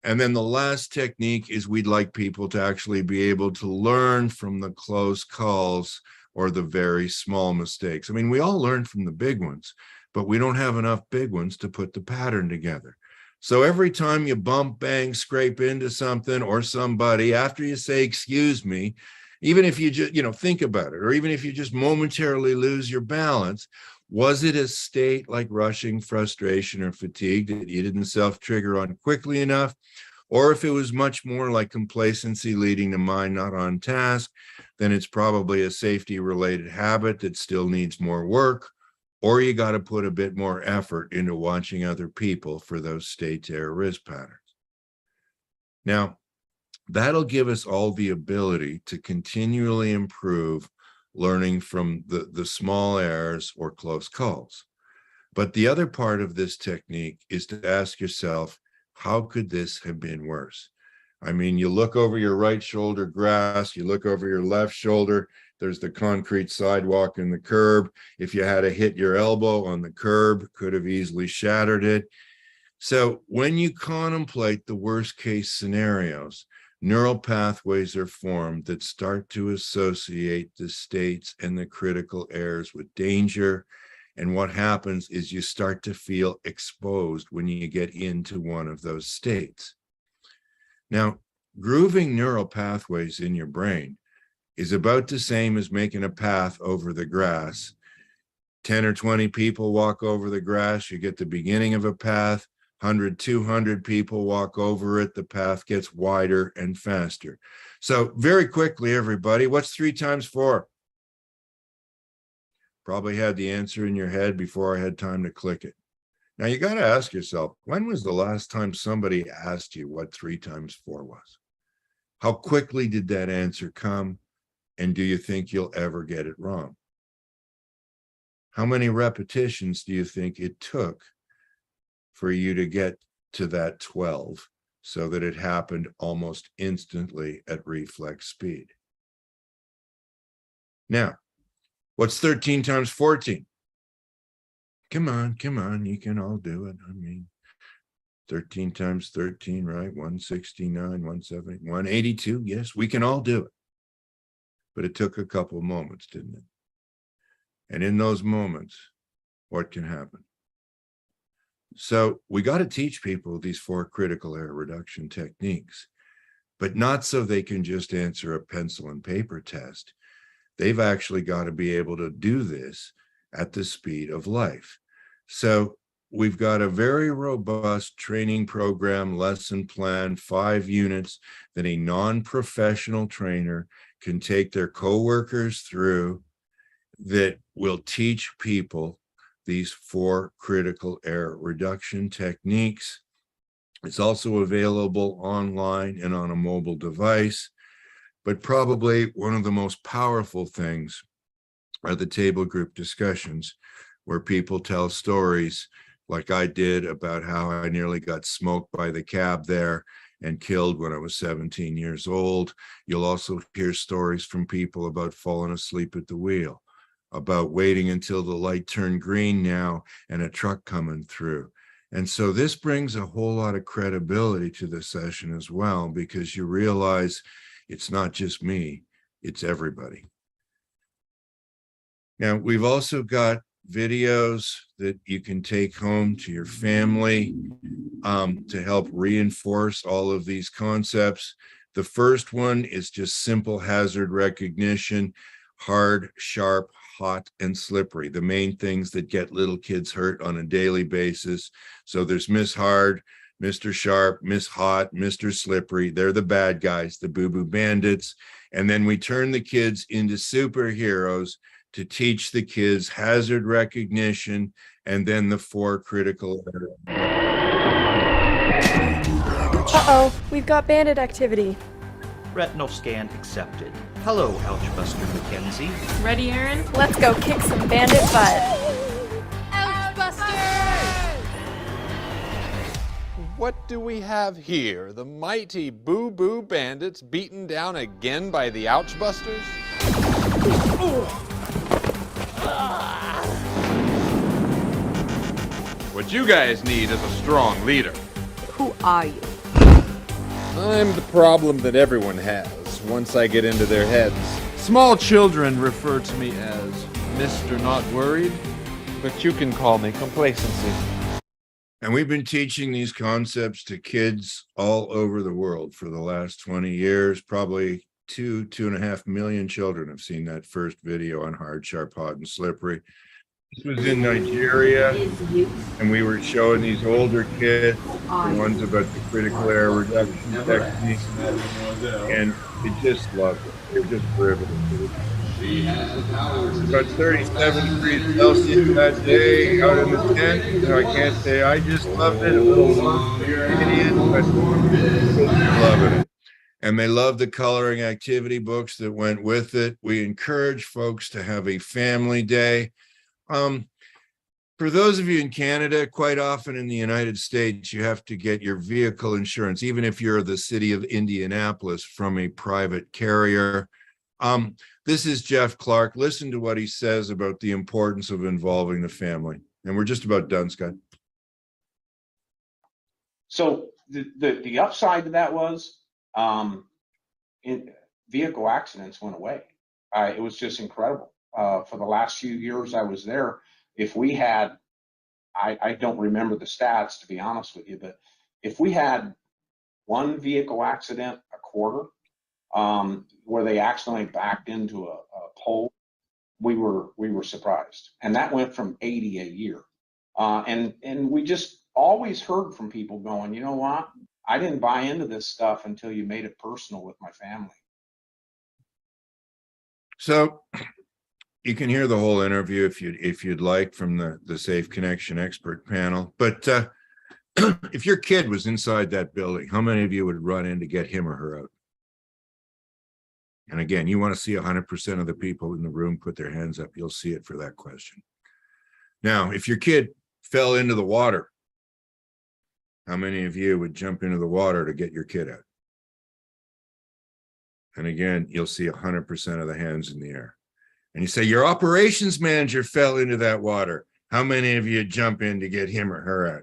And then the last technique is we'd like people to actually be able to learn from the close calls or the very small mistakes. I mean, we all learn from the big ones, but we don't have enough big ones to put the pattern together. So every time you bump, bang, scrape into something or somebody, after you say, "Excuse me," even if you just, think about it, or even if you just momentarily lose your balance, was it a state like rushing, frustration, or fatigue that you didn't self-trigger on quickly enough? Or if it was much more like complacency leading to mind not on task, then it's probably a safety-related habit that still needs more work, or you got to put a bit more effort into watching other people for those state to error risk patterns. Now, that'll give us all the ability to continually improve learning from the small errors or close calls. But the other part of this technique is to ask yourself, how could this have been worse? I mean, you look over your right shoulder, grass, you look over your left shoulder, there's the concrete sidewalk and the curb. If you had to hit your elbow on the curb, could have easily shattered it. So when you contemplate the worst case scenarios, neural pathways are formed that start to associate the states and the critical errors with danger. And what happens is you start to feel exposed when you get into one of those states. Now, grooving neural pathways in your brain is about the same as making a path over the grass. 10 or 20 people walk over the grass, you get the beginning of a path. 100, 200 people walk over it, the path gets wider and faster. So very quickly, everybody, what's 3 times 4? Probably had the answer in your head before I had time to click it. Now you got to ask yourself, when was the last time somebody asked you what 3 times 4 was? How quickly did that answer come? And do you think you'll ever get it wrong? How many repetitions do you think it took for you to get to that 12 so that it happened almost instantly at reflex speed? Now, what's 13 times 14? Come on, you can all do it. I mean, 13 times 13, right? 169, 170, 182. Yes, we can all do it. But it took a couple of moments, didn't it? And in those moments, what can happen? So we got to teach people these 4 critical error reduction techniques, but not so they can just answer a pencil and paper test. They've actually got to be able to do this at the speed of life. So we've got a very robust training program, lesson plan, 5 units that a non-professional trainer can take their coworkers through that will teach people these 4 critical error reduction techniques. It's also available online and on a mobile device, but probably one of the most powerful things are the table group discussions where people tell stories like I did about how I nearly got smoked by the cab there and killed when I was 17 years old. You'll also hear stories from people about falling asleep at the wheel, about waiting until the light turned green now and a truck coming through. And so this brings a whole lot of credibility to the session as well, because you realize it's not just me, it's everybody. Now, we've also got videos that you can take home to your family to help reinforce all of these concepts. The first one is just simple hazard recognition: hard, sharp, hot, and slippery, the main things that get little kids hurt on a daily basis. So there's Miss Hard, Mr. Sharp, Miss Hot, Mr. Slippery. They're the bad guys, the boo-boo bandits. And then we turn the kids into superheroes to teach the kids hazard recognition and then the 4 critical errors. Uh-oh, we've got bandit activity. Retinal scan accepted. Hello, Ouchbuster Mackenzie. Ready, Aaron? Let's go kick some bandit butt. What do we have here? The mighty Boo Boo Bandits beaten down again by the Ouchbusters? What you guys need is a strong leader. Who are you? I'm the problem that everyone has once I get into their heads. Small children refer to me as Mr. Not Worried, but you can call me complacency. And we've been teaching these concepts to kids all over the world for the last 20 years. Probably 2.5 million children have seen that first video on hard, sharp, hot, and slippery. This was in Nigeria, and we were showing these older kids the ones about the critical error reduction technique, and they just loved it. They were just riveted. About 37 degrees Celsius that day out in the tent, and I can't say I just loved it. A little idiot, but loving it. And they loved the coloring activity books that went with it. We encourage folks to have a family day. For those of you in Canada, quite often in the United States, you have to get your vehicle insurance, even if you're the city of Indianapolis, from a private carrier. This is Jeff Clark. Listen to what he says about the importance of involving the family. And we're just about done, Scott. So the upside to that was vehicle accidents went away. It was just incredible. For the last few years I was there, if we had, I don't remember the stats to be honest with you, but if we had one vehicle accident a quarter, where they accidentally backed into a pole, we were surprised, and that went from 80 a year. And we just always heard from people going, you know what? I didn't buy into this stuff until you made it personal with my family. So you can hear the whole interview if you'd like from the Safe Connection expert panel. But if your kid was inside that building, how many of you would run in to get him or her out? And again, you want to see 100% of the people in the room put their hands up. You'll see it for that question. Now, if your kid fell into the water, how many of you would jump into the water to get your kid out? And again, you'll see 100% of the hands in the air. And you say, your operations manager fell into that water. How many of you jump in to get him or her out?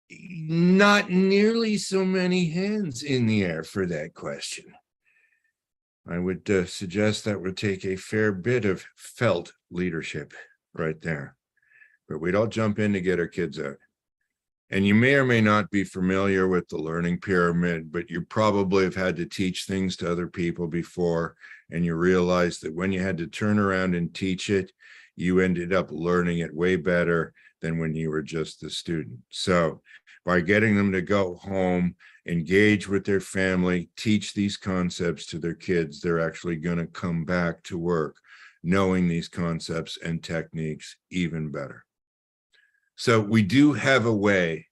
Not nearly so many hands in the air for that question. I would suggest that would take a fair bit of felt leadership right there. But we'd all jump in to get our kids out. And you may or may not be familiar with the learning pyramid, but you probably have had to teach things to other people before, and you realize that when you had to turn around and teach it, you ended up learning it way better than when you were just the student. So by getting them to go home, engage with their family, teach these concepts to their kids, they're actually going to come back to work knowing these concepts and techniques even better. So we do have a way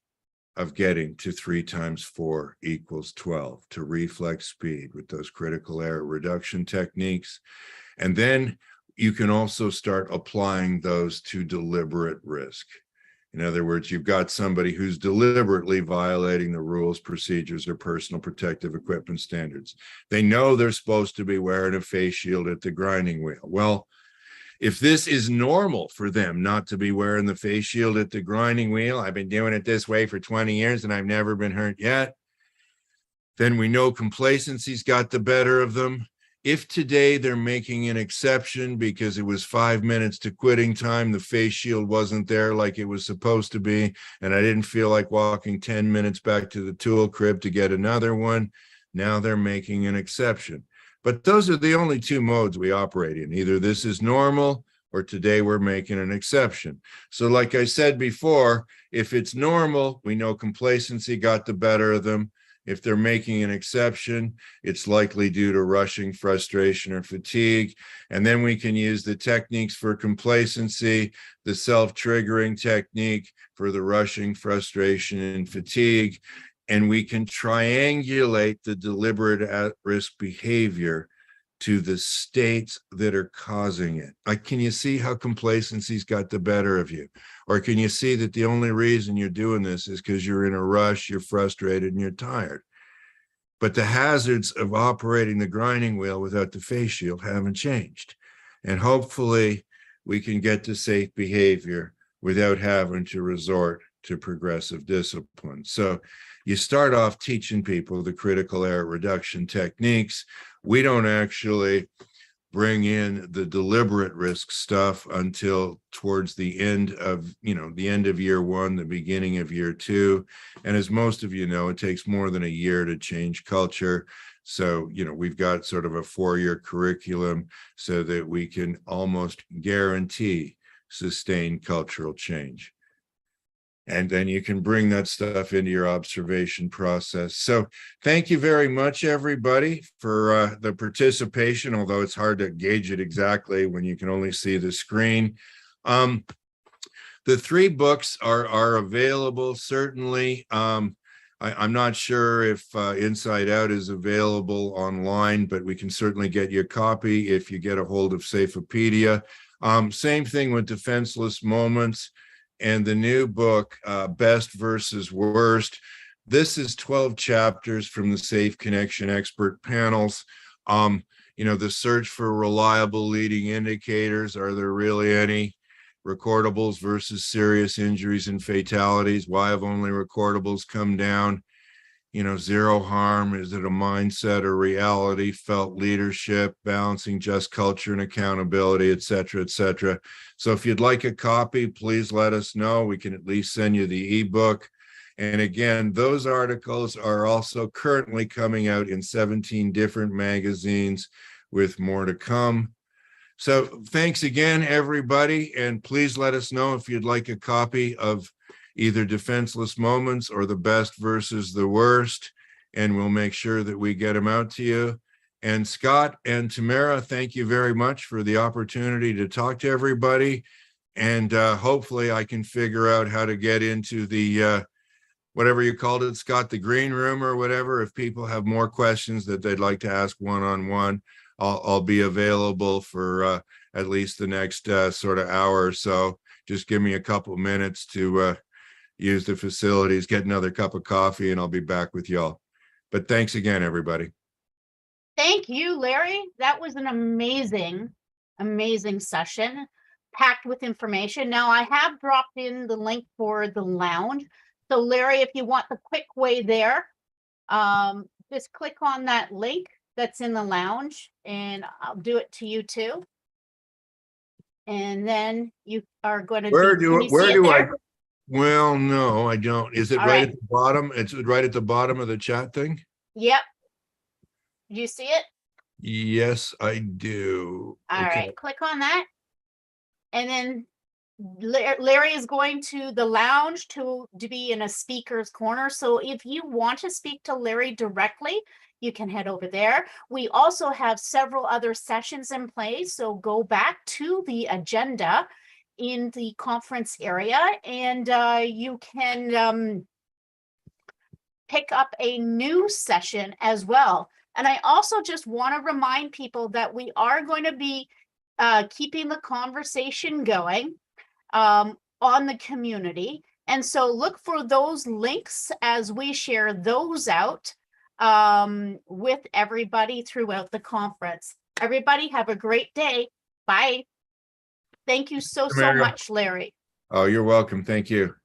of getting to 3 times 4 equals 12 to reflex speed with those critical error reduction techniques. And then you can also start applying those to deliberate risk. In other words, you've got somebody who's deliberately violating the rules, procedures, or personal protective equipment standards. They know they're supposed to be wearing a face shield at the grinding wheel. Well, if this is normal for them not to be wearing the face shield at the grinding wheel, I've been doing it this way for 20 years and I've never been hurt yet, then we know complacency's got the better of them. If today they're making an exception because it was 5 minutes to quitting time, the face shield wasn't there like it was supposed to be, and I didn't feel like walking 10 minutes back to the tool crib to get another one, now they're making an exception. But those are the only 2 modes we operate in. Either this is normal or today we're making an exception. So like I said before, if it's normal, we know complacency got the better of them. If they're making an exception, it's likely due to rushing, frustration, or fatigue. And then we can use the techniques for complacency, the self-triggering technique for the rushing, frustration, and fatigue. And we can triangulate the deliberate at-risk behavior to the states that are causing it. Like, can you see how complacency's got the better of you? Or can you see that the only reason you're doing this is because you're in a rush, you're frustrated, and you're tired? But the hazards of operating the grinding wheel without the face shield haven't changed. And hopefully we can get to safe behavior without having to resort to progressive discipline. So you start off teaching people the critical error reduction techniques. We don't actually bring in the deliberate risk stuff until towards the end of, the end of year 1, the beginning of year 2. And as most of you know, it takes more than a year to change culture. So, we've got sort of a 4-year curriculum so that we can almost guarantee sustained cultural change. And then you can bring that stuff into your observation process. So thank you very much, everybody, for the participation, although it's hard to gauge it exactly when you can only see the screen. The 3 books are available, certainly. I'm not sure if Inside Out is available online, but we can certainly get you a copy if you get a hold of Safeopedia. Same thing with defenseless moments and the new book, Best versus Worst. This is 12 chapters from the Safe Connection expert panels. The search for reliable leading indicators. Are there really any? Recordables versus serious injuries and fatalities. Why have only recordables come down? Zero harm. Is it a mindset or reality? Felt leadership, balancing just culture and accountability, et cetera, et cetera. So if you'd like a copy, please let us know. We can at least send you the ebook. And again, those articles are also currently coming out in 17 different magazines with more to come. So thanks again, everybody. And please let us know if you'd like a copy of either Defenseless Moments or The Best versus the Worst. And we'll make sure that we get them out to you. And Scott and Tamara, thank you very much for the opportunity to talk to everybody. And hopefully I can figure out how to get into the whatever you called it, Scott, the green room or whatever. If people have more questions that they'd like to ask one-on-one, I'll be available for at least the next sort of hour or so. Just give me a couple minutes to use the facilities, get another cup of coffee, and I'll be back with y'all. But thanks again, everybody. Thank you, Larry. That was an amazing, amazing session, packed with information. Now, I have dropped in the link for the lounge. So, Larry, if you want the quick way there, just click on that link that's in the lounge, and I'll do it to you too. And then you are going to Where be, do I? Well, no, I don't. Is it right right at the bottom? It's right at the bottom of the chat thing. Yep. Do you see it? Yes, I do. All right, click on that. And then Larry is going to the lounge to be in a speaker's corner. So if you want to speak to Larry directly, you can head over there. We also have several other sessions in place. So go back to the agenda in the conference area, and you can pick up a new session as well. And I also just want to remind people that we are going to be keeping the conversation going on the community. And so look for those links as we share those out with everybody throughout the conference. Everybody have a great day. Bye. Thank you so much, Larry. Oh, you're welcome. Thank you.